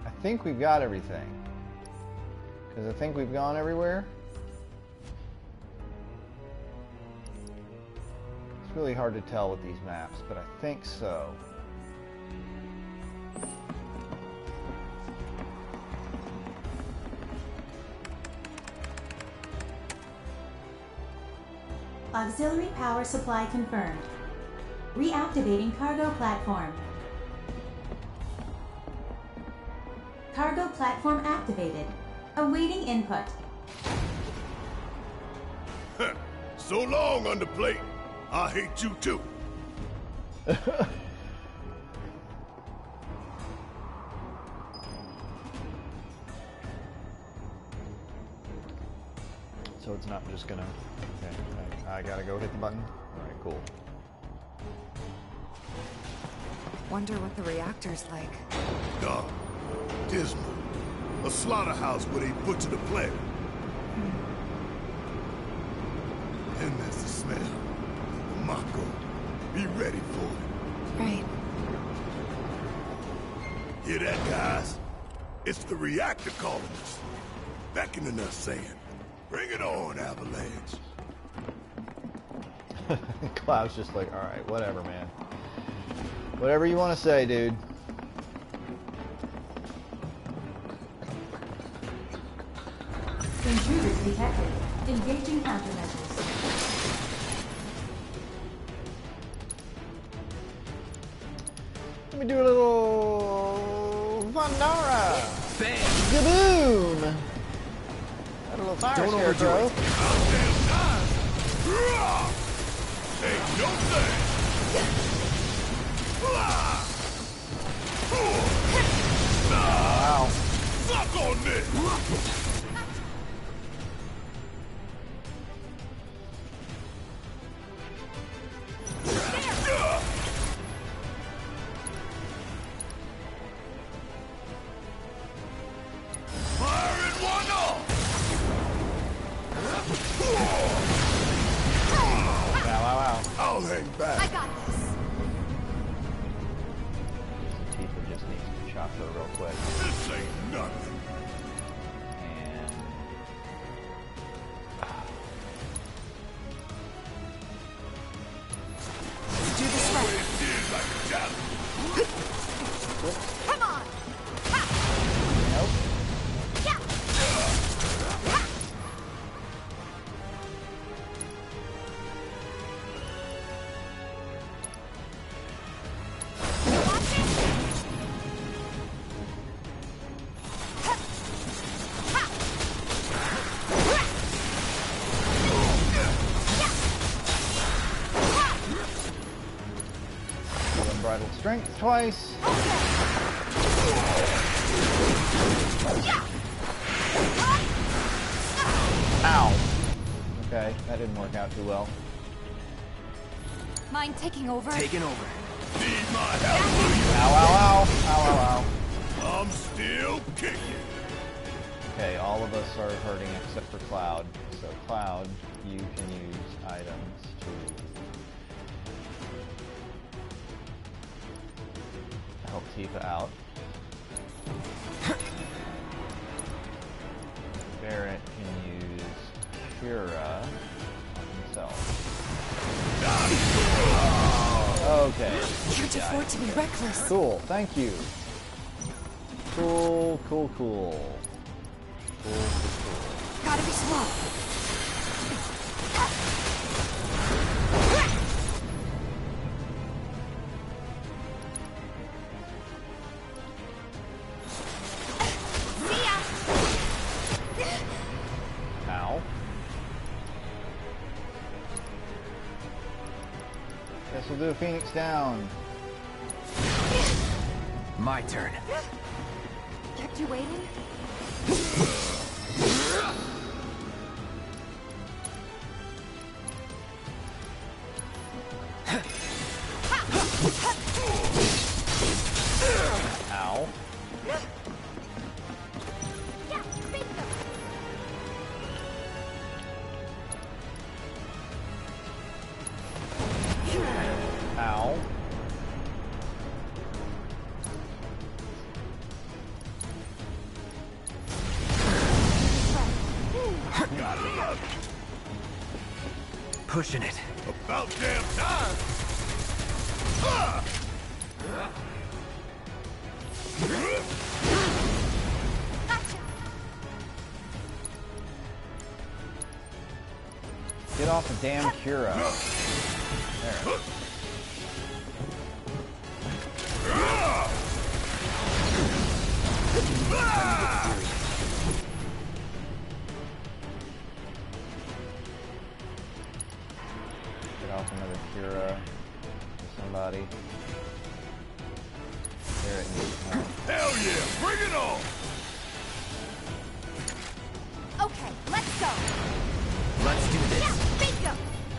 I think we've got everything. Because I think we've gone everywhere. It's really hard to tell with these maps, but I think so. Auxiliary power supply confirmed. Reactivating cargo platform. Cargo platform activated. Awaiting input. So long, underplate. I hate you too. So it's not just gonna... Okay, I gotta go hit the button? Alright, cool. Wonder what the reactor's like. Dark, dismal. A slaughterhouse where they butcher the planet. And that's the smell. The Mako. Be ready for it. Right. Hear that, guys? It's the reactor calling us. Beckoning us saying, bring it on, Avalanche. Cloud's just like, alright, whatever, man. Whatever you want to say, dude. Intruders detected. Engaging countermeasures. Let me do a little... Vandara! Bang! Gaboom! Got a little fire Don't overdo scarecrow. it. Goddamn nice! Ain't no thing! Wow. Suck on this! Fire in one off! Wow, wow, wow. I'll hang back. I got this. Tifa just needs to chop her real quick. This ain't nothing. And... Do this right. Always did like a challenge. Come on. Nope. Yeah. strength twice. Ow. Okay, that didn't work out too well. Mind taking over? Taking over. Need my help, do you? Ow, ow, ow. Ow, ow, ow. I'm still kicking. Okay, all of us are hurting except for Cloud. So Cloud, you can use items to help Tifa out. Barrett can use Kira on himself. Okay. Can't afford to be reckless. Cool, thank you. Cool, cool, cool. Cool, cool, cool. Gotta be slow. Ow. Guess we'll do a Phoenix down. My turn. Kept you waiting? Ow. Ow. Pushing it. About damn time. Ah! Get off the damn Kira. There. Get off another Kira. Somebody. Barrett needs help. Hell yeah! Bring it on! Okay, let's go. Let's do this. Bingo.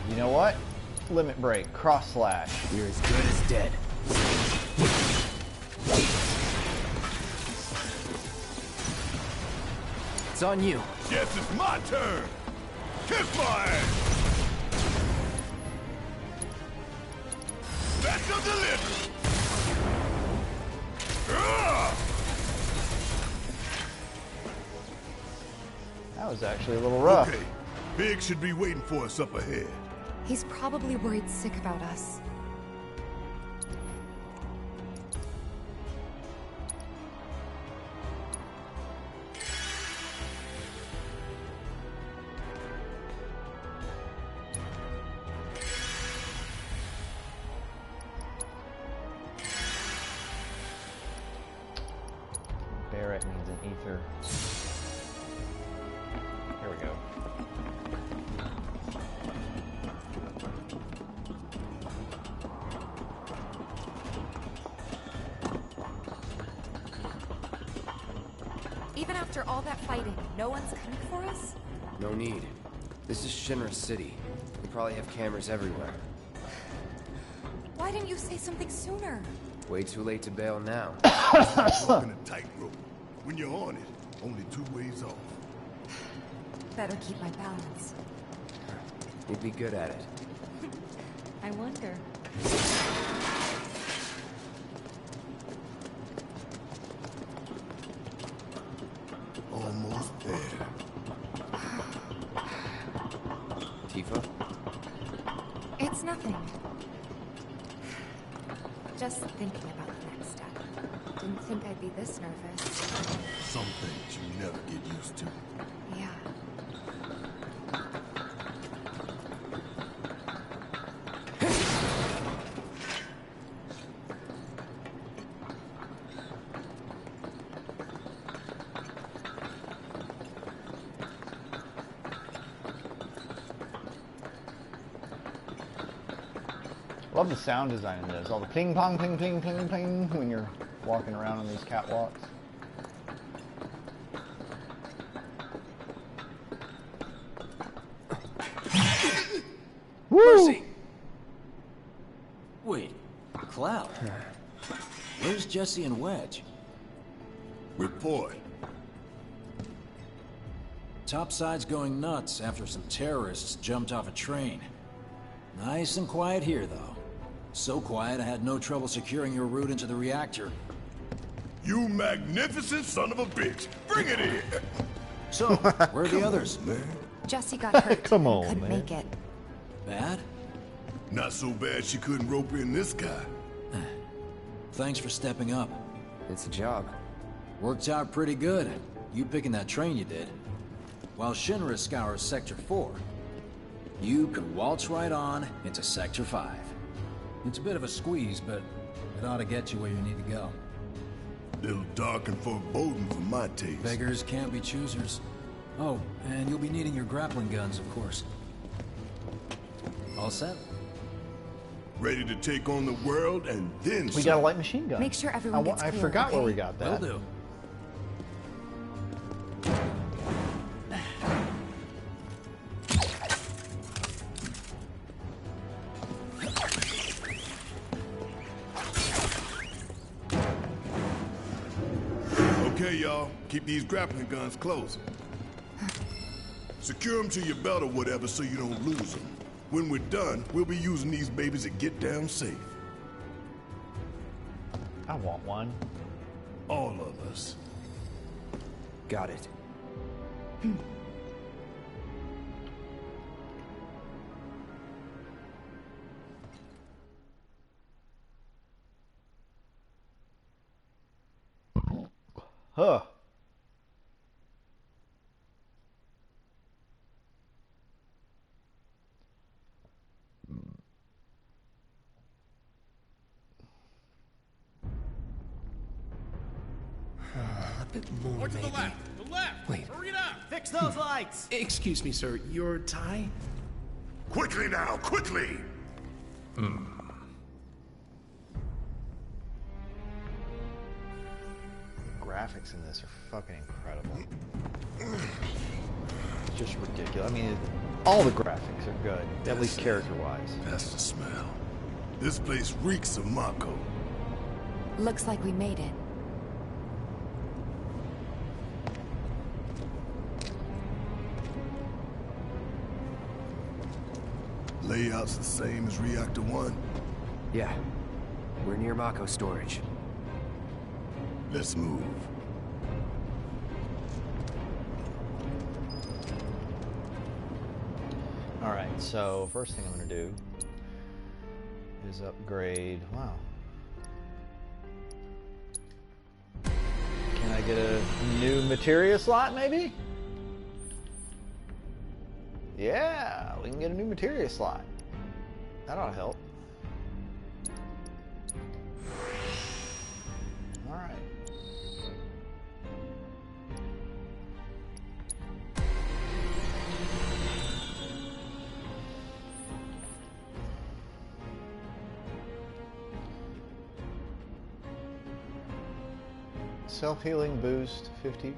You know what? Limit break. Cross slash. You're as good as dead. It's on you. Guess it's my turn! Kiss my ass! Special delivery! Ah! That was actually a little rough. Okay, Big should be waiting for us up ahead. He's probably worried sick about us. Barrett needs an ether. Here we go. Even after all that fighting, no one's coming for us? No need. This is Shinra City. We probably have cameras everywhere. Why didn't you say something sooner? Way too late to bail now. Walking a tightrope. When you're on it, only two ways off. Better keep my balance. You'd be good at it. I wonder. Almost there. Tifa? It's nothing. Just thinking about the next step. Didn't think I'd be this nervous. Some things you never get used to. Yeah. Love the sound design in this. All the ping pong, ping, ping, ping, ping when you're walking around on these catwalks. Mercy! Wait, Cloud. Where's Jesse and Wedge? Report. Topside's going nuts after some terrorists jumped off a train. Nice and quiet here, though. So quiet I had no trouble securing your route into the reactor. You magnificent son of a bitch! Bring it in! So, where are the others? Man. Jesse got hurt. Come and on, couldn't man. make it. Bad? Not so bad she couldn't rope in this guy. Thanks for stepping up. It's a job. Worked out pretty good. You picking that train you did. While Shinra scours Sector 4, you can waltz right on into Sector 5. It's a bit of a squeeze, but it ought to get you where you need to go. Little dark and foreboding for my taste. Beggars can't be choosers. Oh, and you'll be needing your grappling guns, of course. All set? Ready to take on the world and then We some. got a light machine gun. Make sure everyone gets I clear, forgot where okay? we got that. Will do. Okay, y'all. Keep these grappling guns close. Secure them to your belt or whatever so you don't lose them. When we're done, we'll be using these babies to get down safe. I want one. All of us. Got it. Huh. A bit more, More to maybe. the left! The left! Wait. Hurry it up! Fix those lights! Excuse me, sir. Your tie? Quickly now, quickly! The graphics in this are fucking incredible. It's just ridiculous. I mean, all the graphics are good, at least character-wise. That's the smell. This place reeks of Mako. Looks like we made it. Layout's the same as Reactor 1. Yeah. We're near Mako storage. Let's move. Alright, so first thing I'm going to do is upgrade. Wow. Can I get a new materia slot, maybe? Yeah, we can get a new materia slot. That ought to help. Alright. Self-healing boost, 50%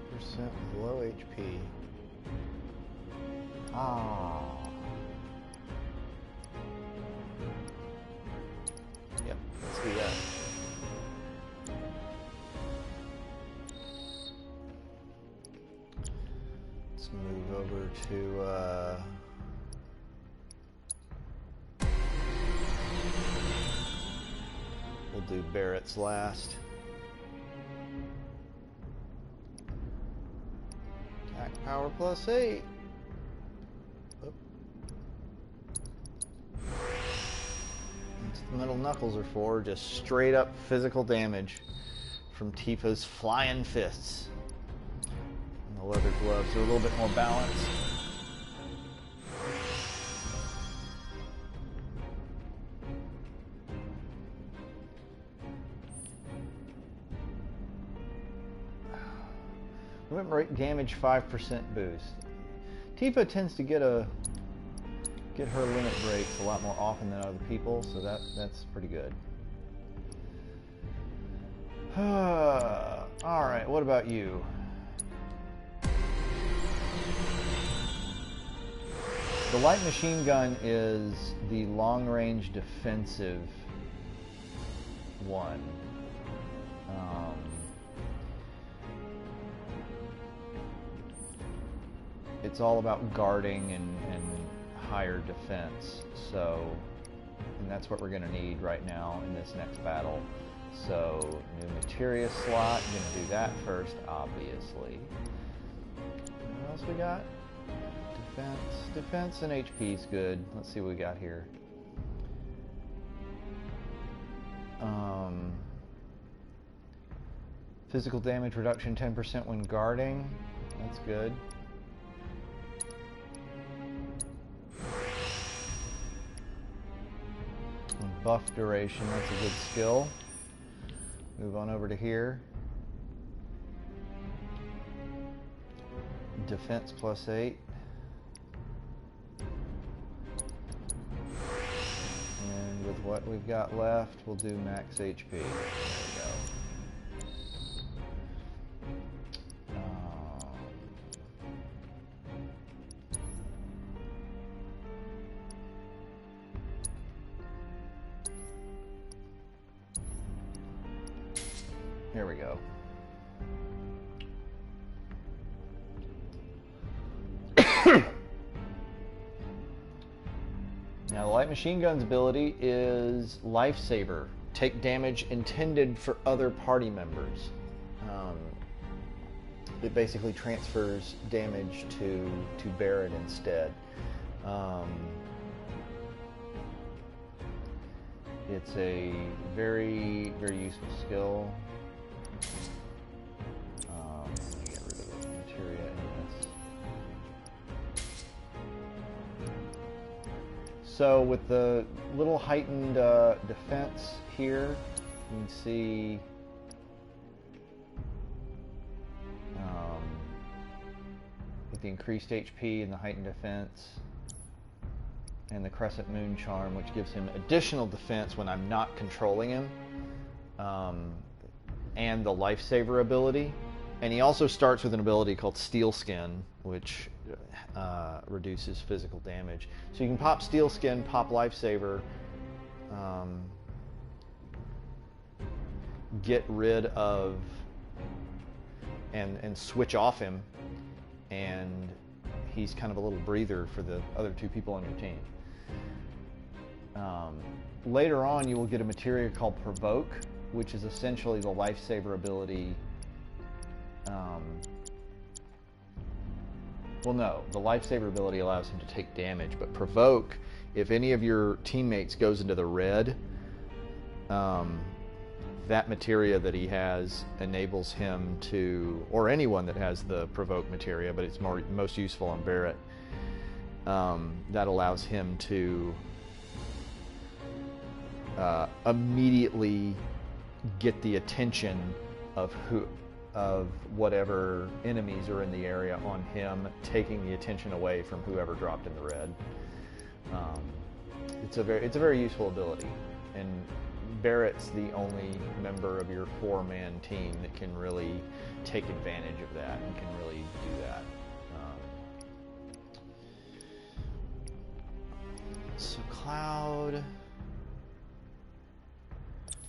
low HP. Ah. Yep, let's do that. Let's move over to we'll do Barrett's last. Attack power plus 8. Oop. That's what the metal knuckles are for, just straight up physical damage from Tifa's flying fists. And the leather gloves are a little bit more balanced. Movement rate damage 5% boost. Tifa tends to get get her limit breaks a lot more often than other people, so that's pretty good. Alright, what about you? The light machine gun is the long-range defensive one. It's all about guarding and higher defense, and that's what we're going to need right now in this next battle. So, new materia slot, I'm going to do that first, obviously. What else we got? Defense and HP is good. Let's see what we got here. Physical damage reduction 10% when guarding. That's good. Buff duration, that's a good skill. Move on over to here. Defense +8. And with what we've got left, we'll do max HP. There we go. Here we go. Now, the light machine gun's ability is Lifesaver. Take damage intended for other party members. It basically transfers damage to Barrett instead. It's a very, very useful skill. Let me get rid of the materia in this. So with the little heightened defense here, you can see with the increased HP and the heightened defense, and the Crescent Moon Charm, which gives him additional defense when I'm not controlling him, and the Lifesaver ability. And he also starts with an ability called Steel Skin, which reduces physical damage. So you can pop Steel Skin, pop Lifesaver, get rid of and switch off him, and he's kind of a little breather for the other two people on your team. Later on, you will get a materia called Provoke, which is essentially the Lifesaver ability. Well, no, the Lifesaver ability allows him to take damage, but Provoke, if any of your teammates goes into the red, that materia that he has enables him to, or anyone that has the Provoke materia, but it's most useful on Barrett, that allows him to immediately get the attention of whatever enemies are in the area on him, taking the attention away from whoever dropped in the red. It's a very useful ability, and Barrett's the only member of your 4-man team that can really take advantage of that and can really do that. So Cloud,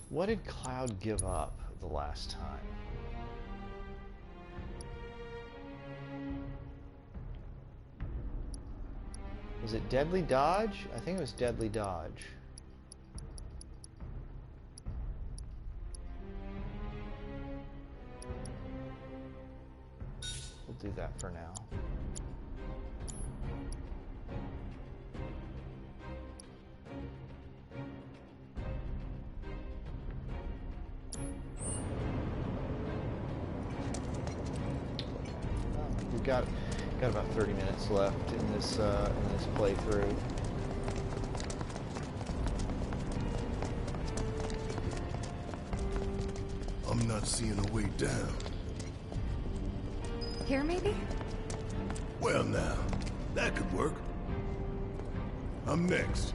what did Cloud give up the last time? Was it Deadly Dodge? I think it was Deadly Dodge. We'll do that for now. We've got about 30 minutes left in this playthrough. I'm not seeing a way down. Here, maybe? Well now, that could work. I'm next.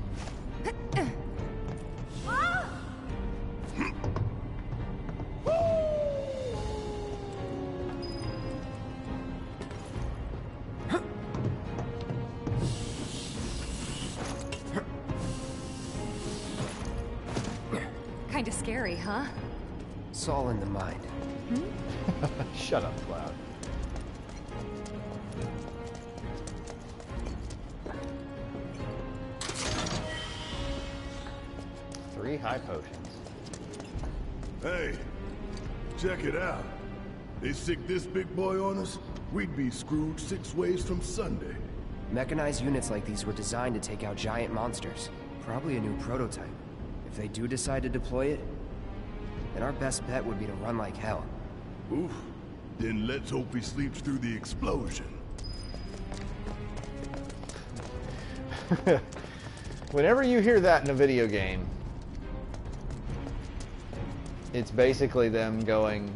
Kinda scary, huh? It's all in the mind. Shut up, Cloud. Three high potions. Hey, check it out. They stick this big boy on us, we'd be screwed 6 ways from Sunday. Mechanized units like these were designed to take out giant monsters. Probably a new prototype. If they do decide to deploy it, then our best bet would be to run like hell. Oof. Then let's hope he sleeps through the explosion. Whenever you hear that in a video game, it's basically them going,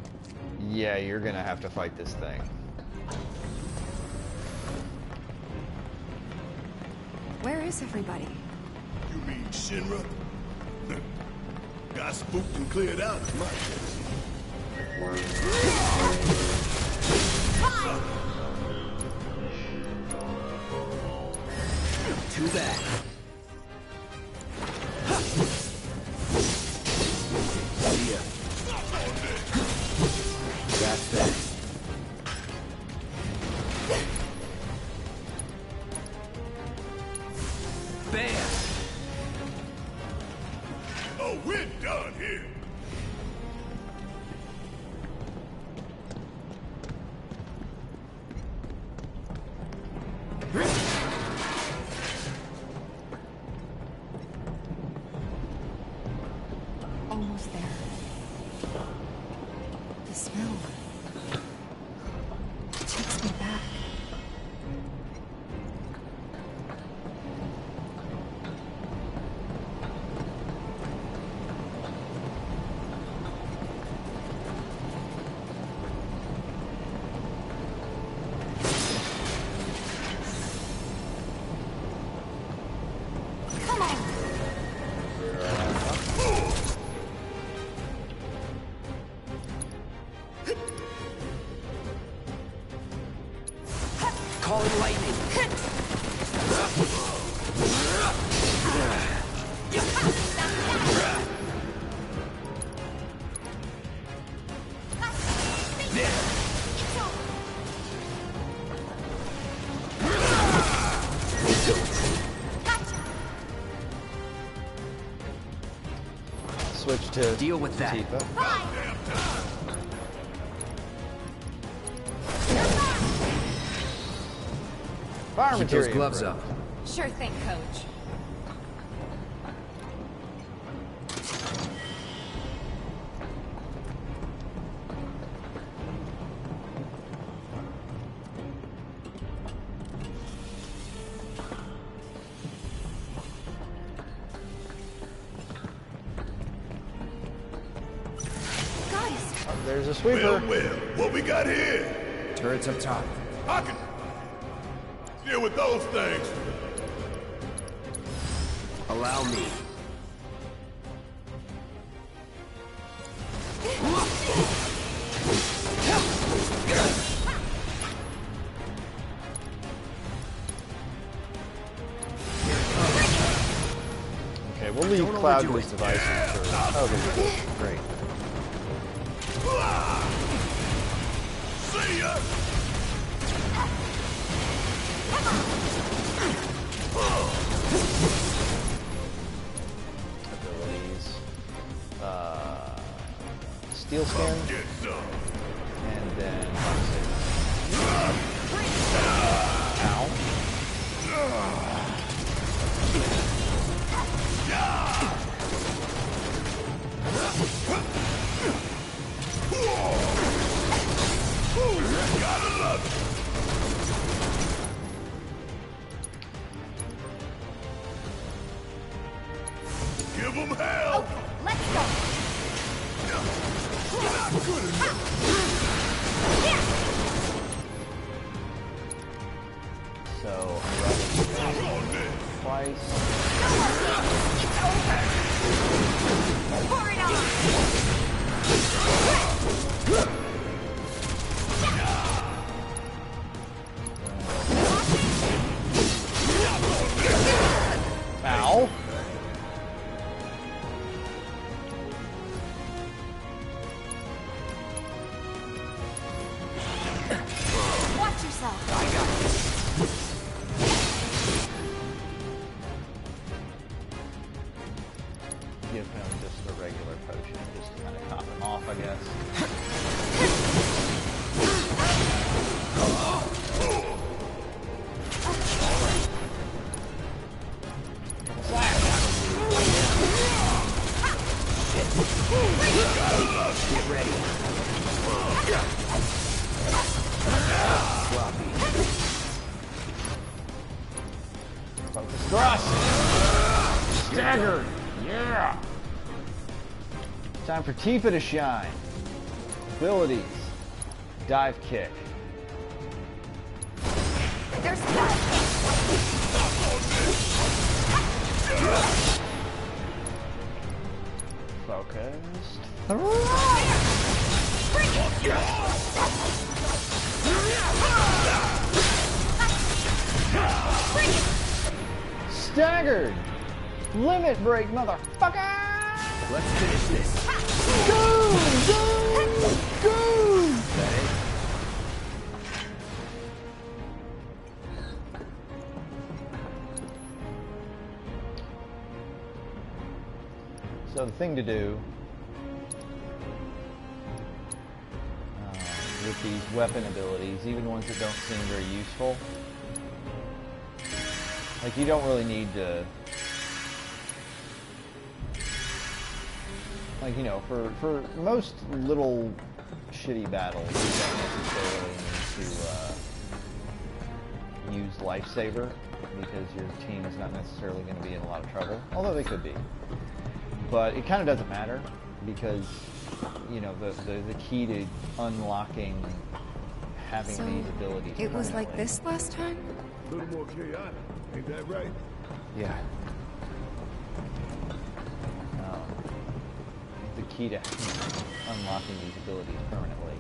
yeah, you're gonna have to fight this thing. Where is everybody? You mean Shinra? Got spooked and cleared out, is my guess. Too bad. See ya. That's that. Bam! Oh, we're done here. Almost there. The smell. It takes me back. Come on! Calling lightning. Switch to Deal with that. Tifa. Fire Keep those material. gloves up. Sure thing, Coach. Guys, There's a sweeper. Well, what we got here? Turrets up top. I can deal with those things. Allow me. Okay, we'll leave Don't Cloud overdo this it. device for. Okay, cool. Great. See ya! Abilities. Steel skin, Get some. and then. Ow. Gotta love it. Give them hell. let's go! Not good enough. So, On this. twice. Watch yourself. I got this. Give him just the regular potion, just to kind of top him off, I guess. Get ready. Sloppy. Focus thrust! Staggered! Yeah! Time for Tifa to shine. Abilities. Dive kick. There's that. Focused. Staggered! Limit break, motherfucker! Let's finish this. Go! Go! Go! Is that it? So the thing to do with these weapon abilities, even ones that don't seem very useful, like you don't really need to, like, you know, for most little shitty battles, you don't necessarily need to use Lifesaver, because your team is not necessarily going to be in a lot of trouble, although they could be. But it kind of doesn't matter, because, you know, the key to unlocking having So, these abilities it was like permanently- this last time? A little more chaotic, ain't that right? Yeah. The key to unlocking these abilities permanently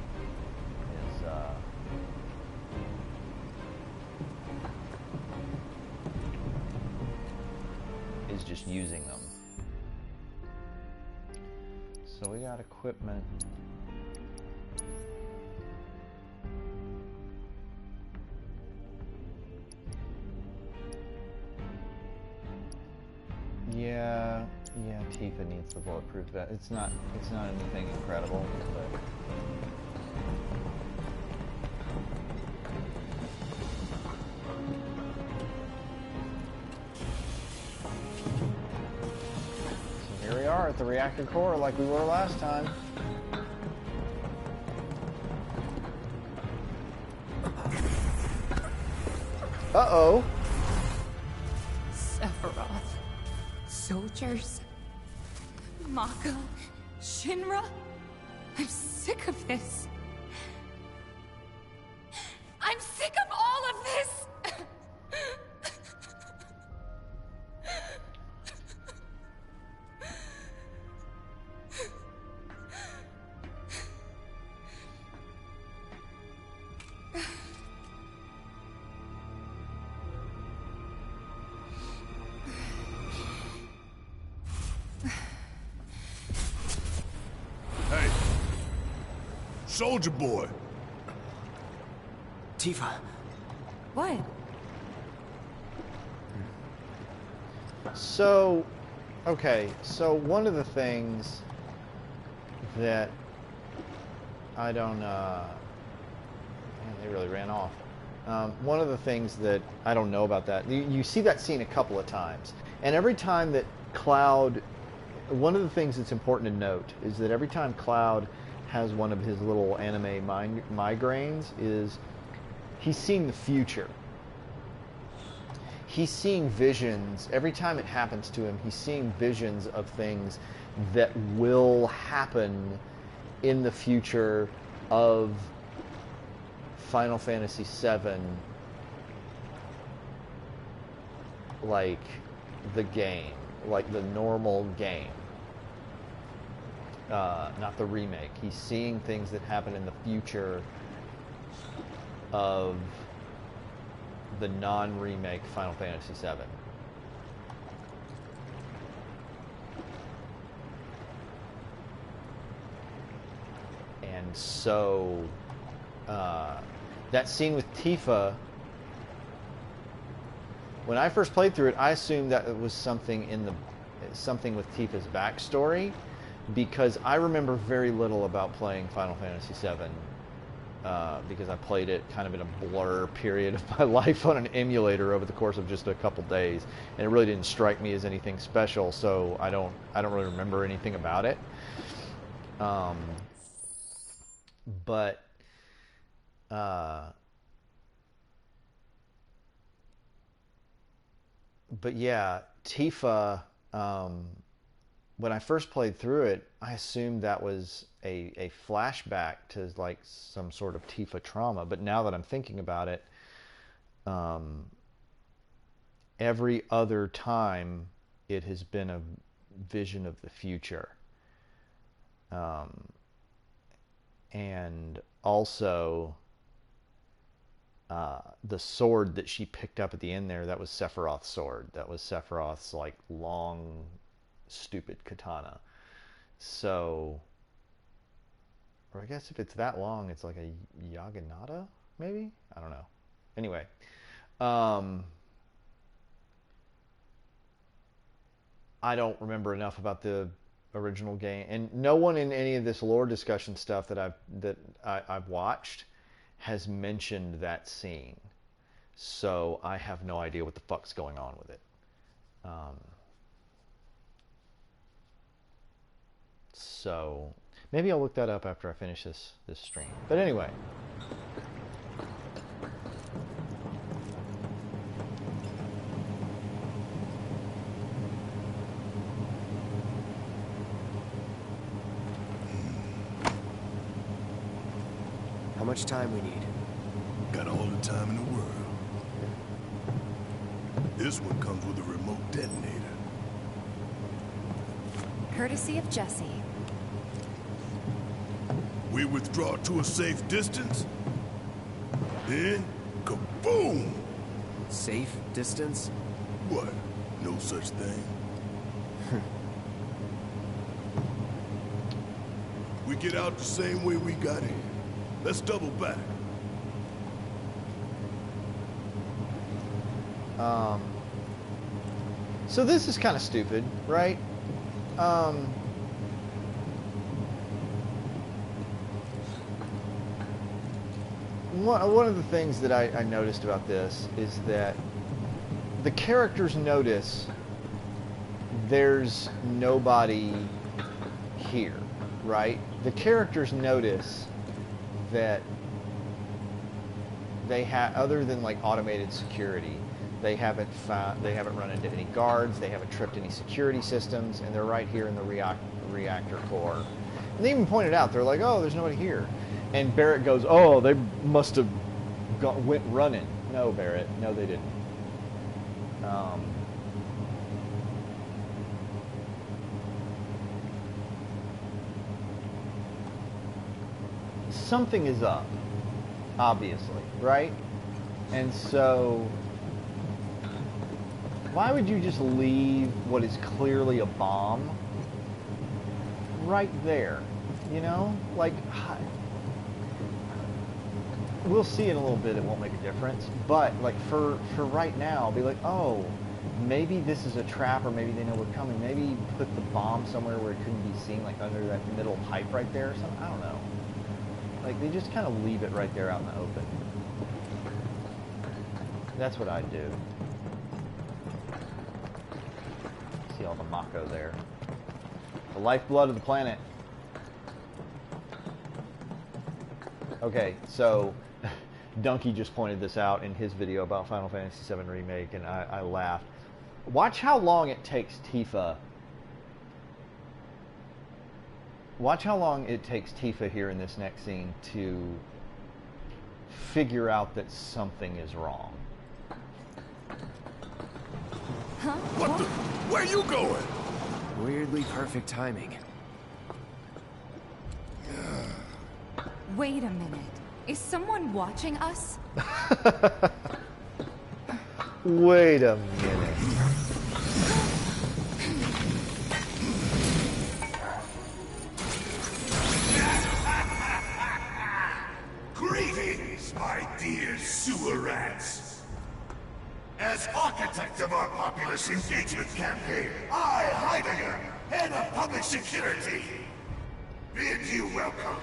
is just using them. So we got equipment. Yeah, Tifa needs the bulletproof vest. It's not anything incredible, but so here we are at the reactor core like we were last time. Uh-oh. Sephiroth. Soldiers. Mako. Shinra. I'm sick of this. I'm sick of all of this! Hey, Soldier Boy. Tifa. What? So, okay, so one of the things that I don't, man, they really ran off. One of the things that I don't know about that, you see that scene a couple of times, and every time that Cloud, one of the things that's important to note is that every time Cloud has one of his little anime migraines is he's seeing the future. He's seeing visions. Every time it happens to him, he's seeing visions of things that will happen in the future of Final Fantasy VII, like the game, like the normal game, not the remake. He's seeing things that happen in the future of the non-remake Final Fantasy VII. And so that scene with Tifa, when I first played through it, I assumed that it was something with Tifa's backstory, because I remember very little about playing Final Fantasy VII, because I played it kind of in a blur period of my life on an emulator over the course of just a couple days, and it really didn't strike me as anything special. So I don't really remember anything about it. But yeah, Tifa, when I first played through it, I assumed that was a flashback to like some sort of Tifa trauma. But now that I'm thinking about it, every other time it has been a vision of the future. And also, the sword that she picked up at the end there, that was Sephiroth's sword. That was Sephiroth's like long, stupid katana. So, or I guess if it's that long, it's like a Yaganata, maybe? I don't know. Anyway, I don't remember enough about the original game, and no one in any of this lore discussion stuff that I've watched has mentioned that scene, so I have no idea what the fuck's going on with it. So maybe I'll look that up after I finish this stream. But anyway. How much time we need? Got all the time in the world. This one comes with a remote detonator. Courtesy of Jesse. We withdraw to a safe distance. Then, kaboom! Safe distance? What? No such thing. We get out the same way we got in. Let's double back. So this is kind of stupid, right? One of the things that I noticed about this is that the characters notice there's nobody here, right? The characters notice that they have, other than like automated security, they haven't run into any guards, they haven't tripped any security systems, and they're right here in the reactor core. And they even pointed out, they're like, oh, there's nobody here. And Barrett goes, oh, they must have went running. No, Barrett, no, they didn't. Something is up, obviously, right? And so, why would you just leave what is clearly a bomb right there? You know, like, we'll see in a little bit, it won't make a difference, but like for right now, be like, oh, maybe this is a trap, or maybe they know we're coming. Maybe put the bomb somewhere where it couldn't be seen, like under that middle pipe right there or something. I don't know. Like, they just kind of leave it right there out in the open. That's what I'd do. See all the Mako there. The lifeblood of the planet. Okay, so Donkey just pointed this out in his video about Final Fantasy VII Remake, and I laughed. Watch how long it takes Tifa. Watch how long it takes Tifa here in this next scene to figure out that something is wrong. Huh? What the? Where you going? Weirdly perfect timing. Wait a minute. Is someone watching us? Wait a minute. Great! Greetings, my dear sewer rats. As architect of our populous engagement campaign, I, Heidegger, head of public security, bid you welcome.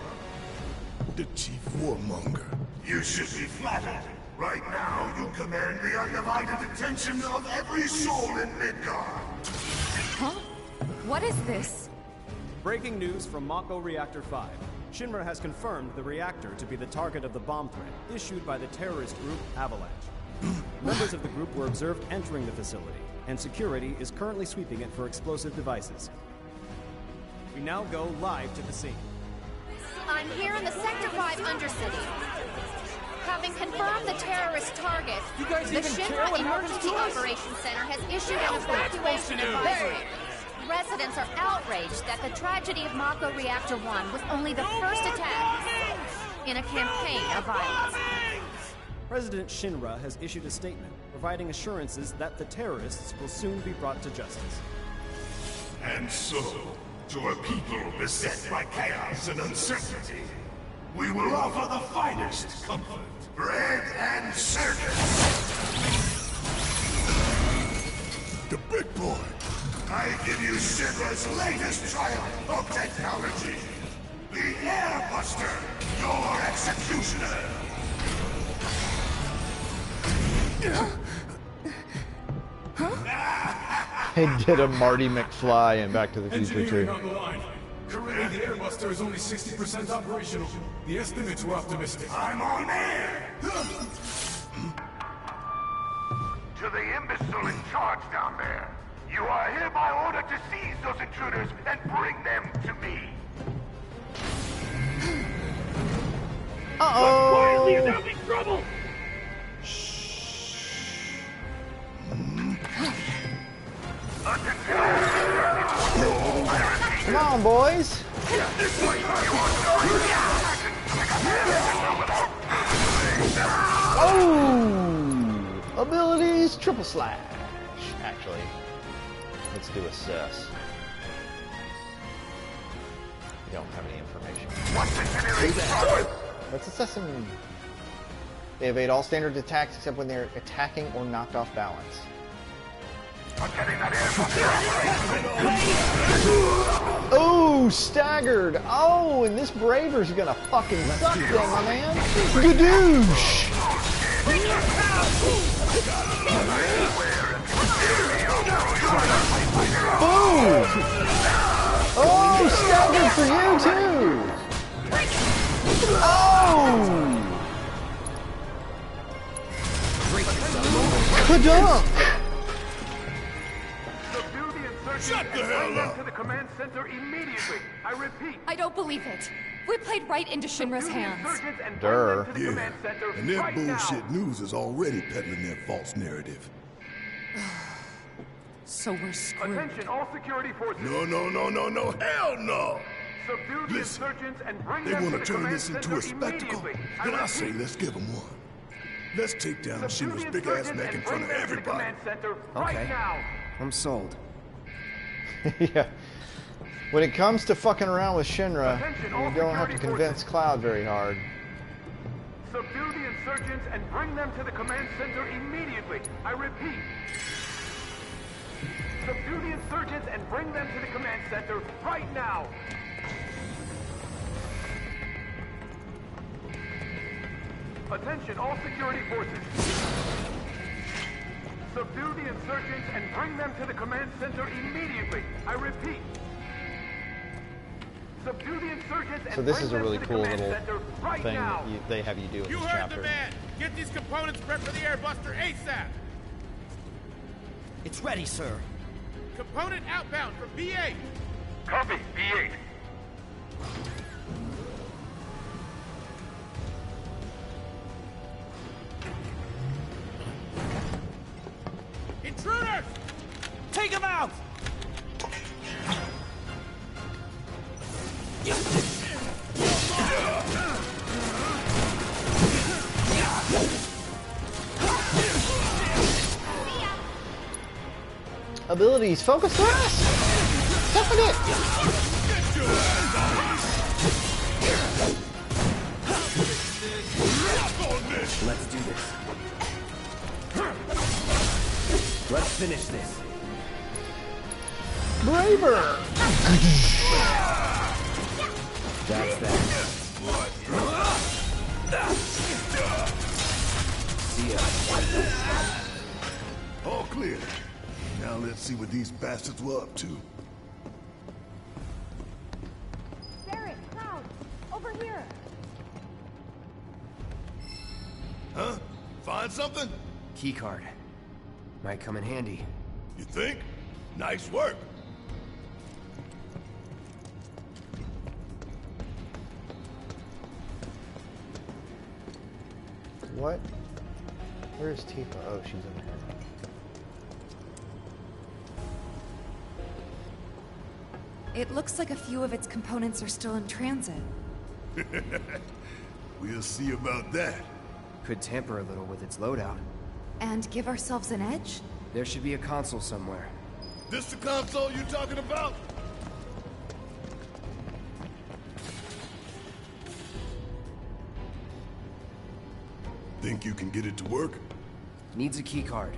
The chief warmonger. You should be flattered. Right now, you command the undivided attention of every soul in Midgard. Huh? What is this? Breaking news from Mako Reactor 5. Shinra has confirmed the reactor to be the target of the bomb threat issued by the terrorist group Avalanche. Members of the group were observed entering the facility, and security is currently sweeping it for explosive devices. We now go live to the scene. I'm here in the Sector 5 Undercity. Having confirmed the terrorist target, the Shinra Emergency Operations Center has issued an evacuation advisory. Residents are outraged that the tragedy of Mako Reactor 1 was only the first attack in a campaign of violence. President Shinra has issued a statement providing assurances that the terrorists will soon be brought to justice. And so, to a people beset by chaos and uncertainty, we will offer the finest comfort, bread and circus. The big boy. I give you Shinra's latest triumph of technology. The Airbuster, your executioner. They did a Marty McFly in Back to the Future Engineering too. on the line. Currently, the Airbuster is only 60% operational. The estimates were optimistic. I'm on air! To the imbecile in charge down there, you are hereby ordered to seize those intruders and bring them to me. Uh-oh! Quietly, or there'll be trouble! Come on, boys! Oh! Abilities triple slash. Actually, let's do assess. We don't have any information. Let's assess them. They evade all standard attacks except when they're attacking or knocked off balance. Oh, staggered! Oh, and this Braver's gonna fucking suck them, my man! Gadoosh! Boom! Oh, staggered for you too! Oh! Kadunk! Shut the hell up! To the command center immediately. I repeat. I don't believe it. We played right into Shinra's hands. Durr. Yeah, and their bullshit news is already peddling their false narrative. So we're screwed. Attention, all security forces. No, hell no! Subdue the Listen, insurgents and bring they them want to to the turn command this into center a spectacle. immediately. Then I say let's give them one. Let's take down Shinra's the big ass insurgents neck in and front of bring them to the everybody. command center Okay. right now. I'm sold. Yeah. When it comes to fucking around with Shinra, Attention, all you don't have to security convince Cloud very hard. Subdue the insurgents and bring them to the command center immediately. I repeat. Subdue the insurgents and bring them to the command center right now. Attention, all security forces. Subdue the insurgents and bring them to the command center immediately. I repeat. Subdue the insurgents and So this bring is a them really to the cool command little center right thing now. that they have you do in You this heard chapter. the man! Get these components prepped for the Airbuster ASAP! It's ready, sir. Component outbound from B8! Copy, B8. Intruders! Take him out! Abilities, focus thrust! Suffocate it! this! Let's do this. Let's finish this. Braver! That's that. See ya. All clear. Now let's see what these bastards were up to. Barrett, Cloud, over here. Huh? Find something? Keycard. Might come in handy. You think? Nice work. What? Where's Tifa? Oh, she's in here. It looks like a few of its components are still in transit. We'll see about that. Could tamper a little with its loadout. And give ourselves an edge? There should be a console somewhere. This the console you talking about? Think you can get it to work? Needs a keycard.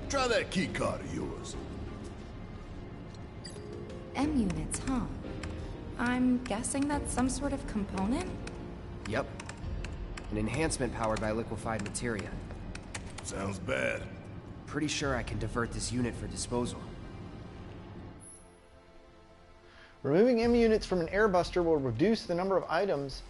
Try that key card of yours. M units, huh? I'm guessing that's some sort of component? Yep. An enhancement powered by liquefied materia. Sounds bad. Pretty sure I can divert this unit for disposal. Removing M units from an airbuster will reduce the number of items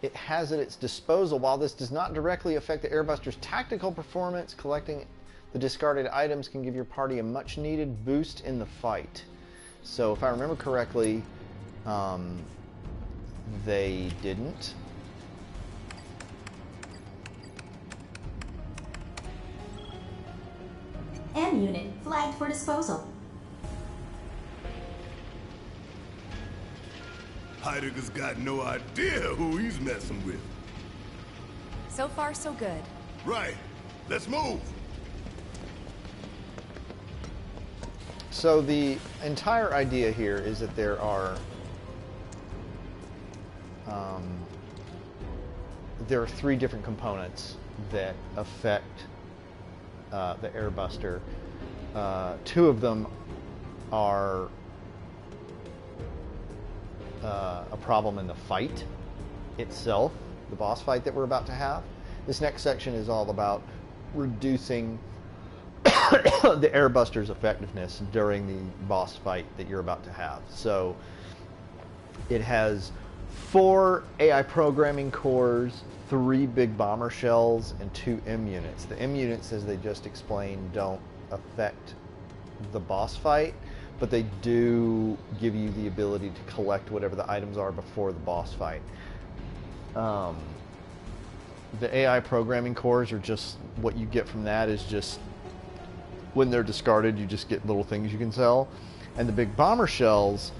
it has at its disposal. While this does not directly affect the airbuster's tactical performance, collecting the discarded items can give your party a much needed boost in the fight. So if I remember correctly, they didn't. M unit flagged for disposal. Heidegger's got no idea who he's messing with. So far, so good. Right. Let's move. So the entire idea here is that there are three different components that affect the airbuster. Two of them are a problem in the fight itself, the boss fight that we're about to have. This next section is all about reducing the airbuster's effectiveness during the boss fight that you're about to have. So it has 4 AI programming cores, 3 big bomber shells, and 2 M units. The M units, as they just explained, don't affect the boss fight, but they do give you the ability to collect whatever the items are before the boss fight. The AI programming cores are just, what you get from that is just, when they're discarded, you just get little things you can sell. And the big bomber shells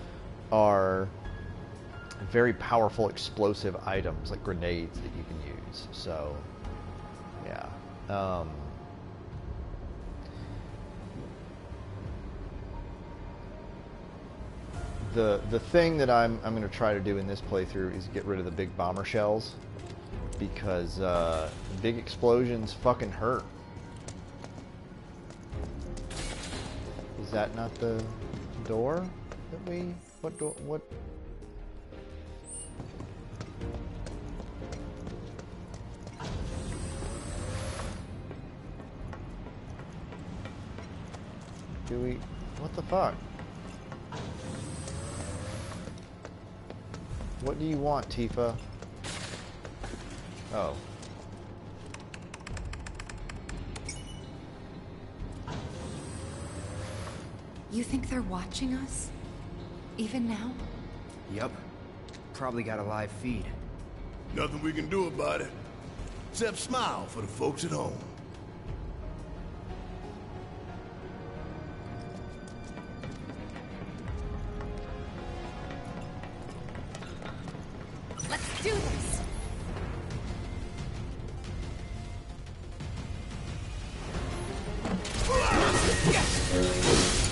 are very powerful explosive items, like grenades that you can use. So, yeah. The thing that I'm going to try to do in this playthrough is get rid of the big bomber shells, because big explosions fucking hurt. Is that not the door that we... What door... What... Do we... What the fuck? What do you want, Tifa? Oh. You think they're watching us? Even now? Yup. Probably got a live feed. Nothing we can do about it. Except smile for the folks at home. Let's do this!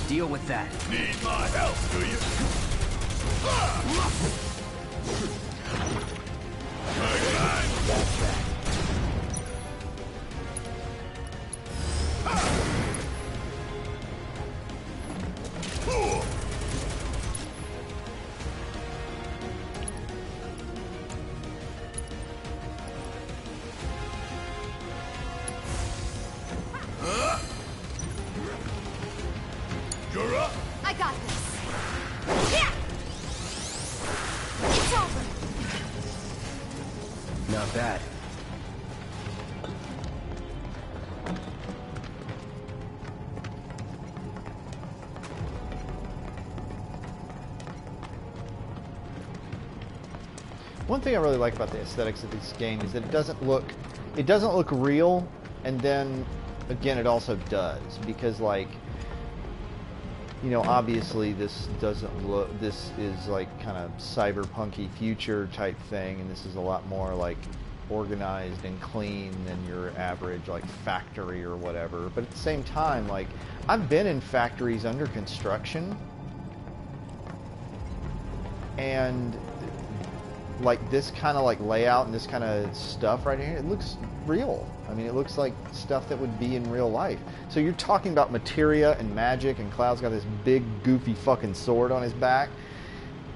Deal with that. Need my help, do you? Not bad. One thing I really like about the aesthetics of this game is that it doesn't look real, and then again it also does, because like, you know, obviously this is like kind of cyberpunky future type thing, and this is a lot more like organized and clean than your average like factory or whatever. But at the same time, like, I've been in factories under construction, and like this kind of like layout and this kind of stuff right here, it looks real. I mean, it looks like stuff that would be in real life. So you're talking about materia and magic, and Cloud's got this big goofy fucking sword on his back.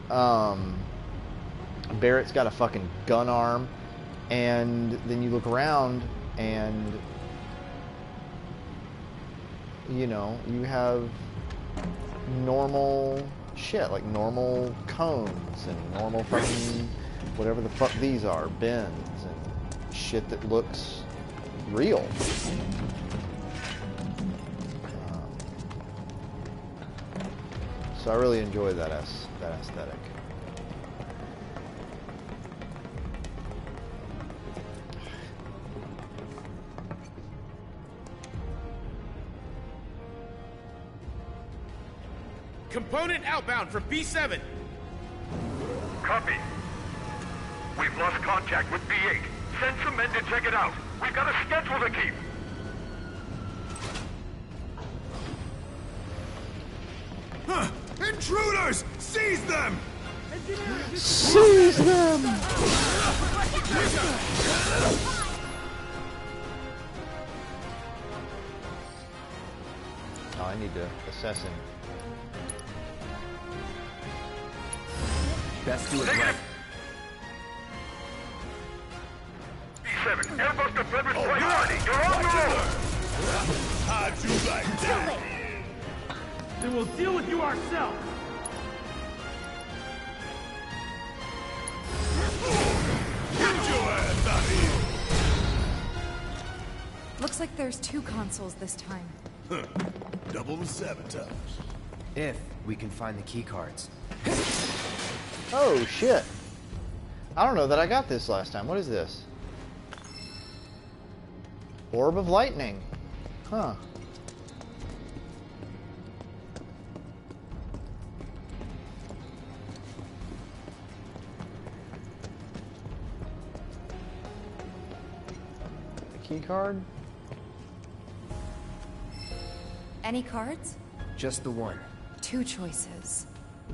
Barrett's got a fucking gun arm, and then you look around and, you know, you have normal shit, like normal cones and normal fucking whatever the fuck these are, bins and shit that looks real. So I really enjoy that aesthetic. Component outbound from B7. Copy. We've lost contact with B8. Send some men to check it out. We've got a schedule to keep. Huh! Intruders! Seize them! Seize them! Oh, I need to assess him. Best do it right. B7, Airbuster Frederick's priority. You're on the road. How'd you like that? Then we'll deal with you ourselves. Get your ass out of here! Looks like there's 2 consoles this time. Huh. Double the sabotage. If we can find the key cards. Oh shit. I don't know that I got this last time. What is this? Orb of lightning. Huh. A key card? Any cards? Just the one. 2 choices.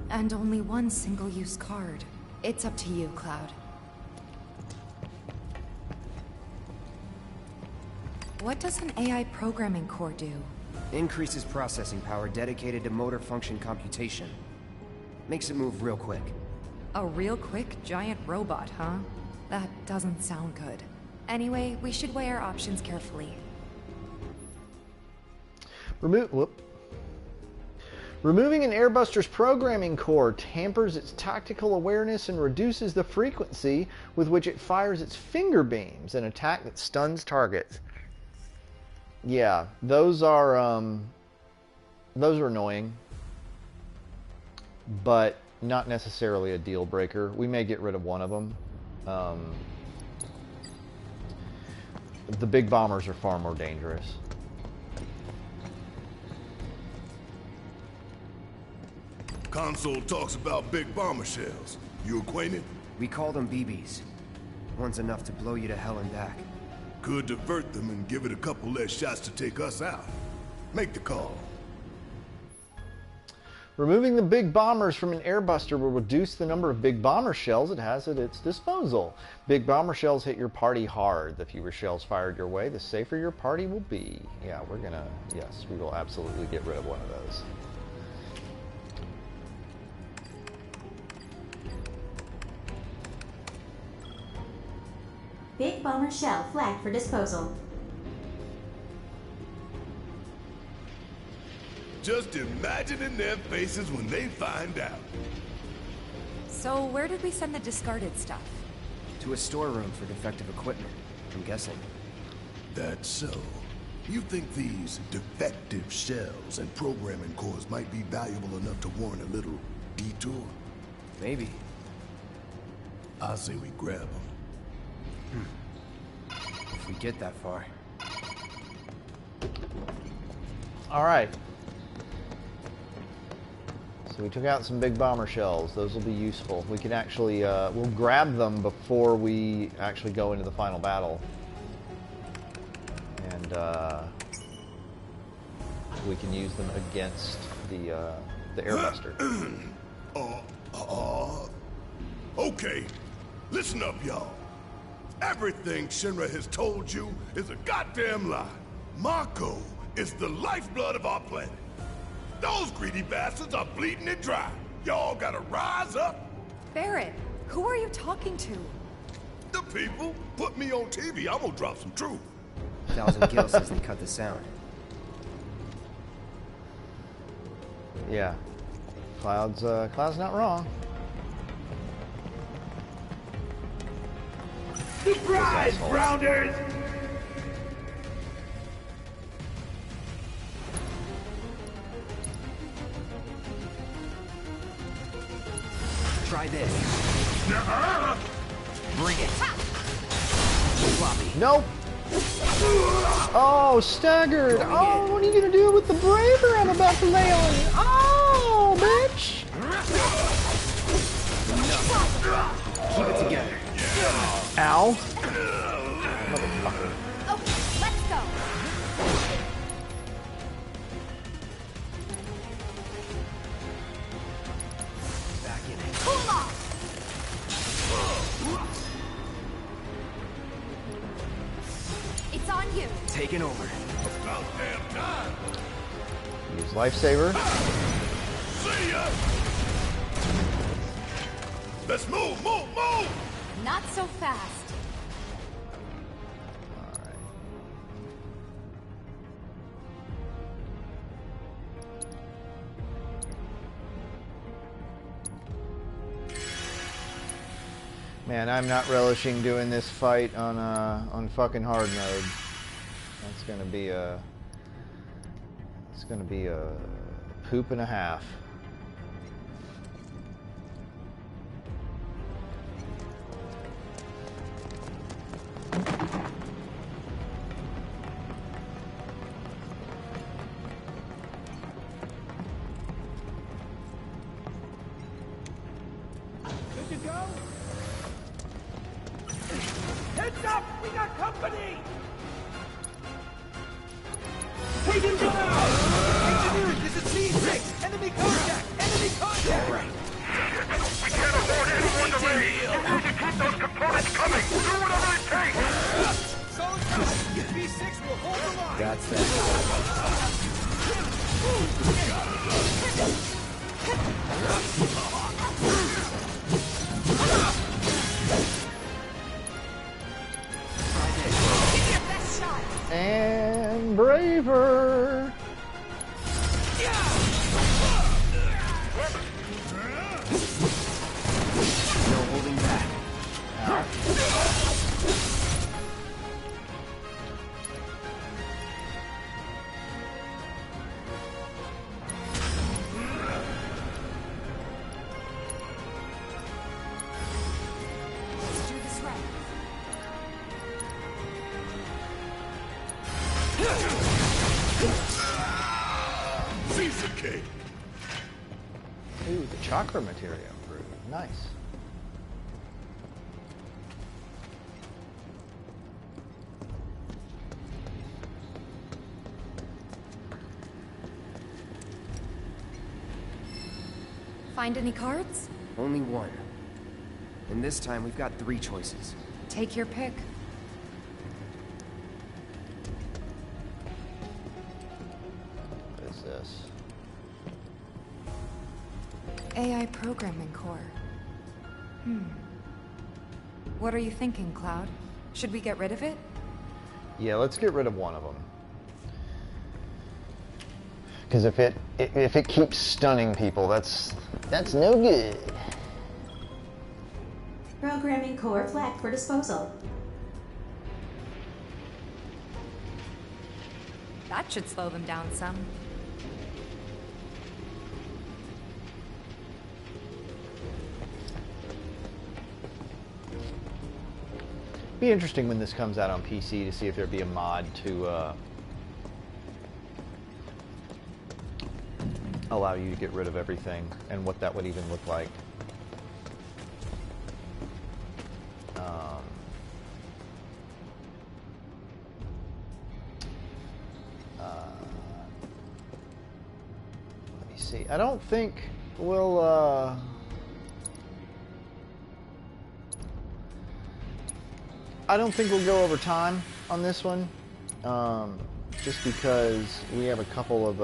And only 1 single-use card. It's up to you, Cloud. What does an AI programming core do? Increases processing power dedicated to motor function computation. Makes it move real quick. A real quick giant robot, huh? That doesn't sound good. Anyway, we should weigh our options carefully. Removing an Airbuster's programming core tampers its tactical awareness and reduces the frequency with which it fires its finger beams, an attack that stuns targets. Yeah, those are annoying, but not necessarily a deal breaker. We may get rid of one of them. The big bombers are far more dangerous. Console talks about big bomber shells. You acquainted? We call them BBs. One's enough to blow you to hell and back. Could divert them and give it a couple less shots to take us out. Make the call. Removing the big bombers from an Airbuster will reduce the number of big bomber shells it has at its disposal. Big bomber shells hit your party hard. The fewer shells fired your way, the safer your party will be. Yeah, yes, we will absolutely get rid of one of those. Big bomber shell flagged for disposal. Just imagining their faces when they find out. So where did we send the discarded stuff? To a storeroom for defective equipment, I'm guessing. That's so. You think these defective shells and programming cores might be valuable enough to warrant a little detour? Maybe. I say we grab them. If we get that far. All right. So we took out some big bomber shells. Those will be useful. We can actually, we'll grab them before we actually go into the final battle. And we can use them against the airbuster. Okay. Listen up, y'all. Everything Shinra has told you is a goddamn lie. Mako is the lifeblood of our planet. Those greedy bastards are bleeding it dry. Y'all gotta rise up. Barrett, who are you talking to? The people put me on TV. I'm gonna drop some truth. Thousand Gil says they cut the sound. Yeah. Cloud's not wrong. Surprise, Grounders! Try this. Bring it. Floppy. Nope. Oh, staggered. Oh, what are you gonna do with the braver I'm about to lay on you? Oh, bitch. Keep it together. Ow. Okay, let's go. Back in it. Pull off. It's on you. Taking over. About damn time. Use lifesaver. See ya. Let's move, move, move. Not so fast. Man, I'm not relishing doing this fight on fucking hard mode. That's gonna be a poop and a half. Good to go? Heads up! We got company! Take him down! Engineering, this is C6! Enemy contact! Enemy contact! Right. We can't afford any more delays! We need to keep those components coming! Do whatever it takes! Solid copy! B6 will hold the line! That's that. And braver. No holding back. Let's do this right. Piece of cake. Ooh, the chakra material improved. Nice. Find any cards? Only one. And this time we've got 3 choices. Take your pick. What is this? AI programming core. What are you thinking, Cloud? Should we get rid of it? Yeah, let's get rid of one of them. Because if it keeps stunning people, that's no good. Programming core flagged for disposal. That should slow them down some. Be interesting when this comes out on PC to see if there'd be a mod to allow you to get rid of everything and what that would even look like. Let me see. I don't think we'll I don't think we'll go over time on this one, just because we have a couple of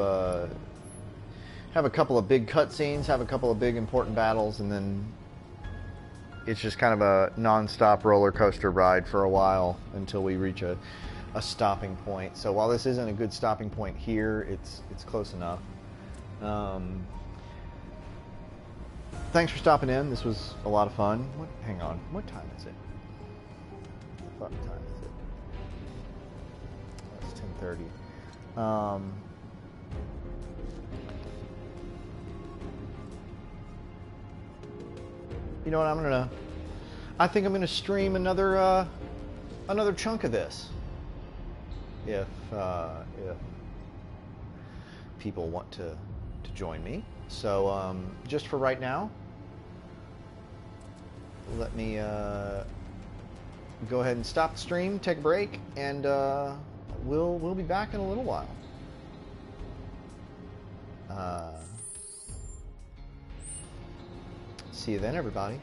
big cutscenes, have a couple of big important battles, and then it's just kind of a non-stop roller coaster ride for a while until we reach a stopping point. So while this isn't a good stopping point here, it's close enough. Thanks for stopping in. This was a lot of fun. Hang on, what time is it? What time is it? It's 10:30. You know what? I think I'm gonna stream another chunk of this. If people want to join me. So just for right now, let me go ahead and stop the stream, take a break, and we'll be back in a little while. See you then, everybody.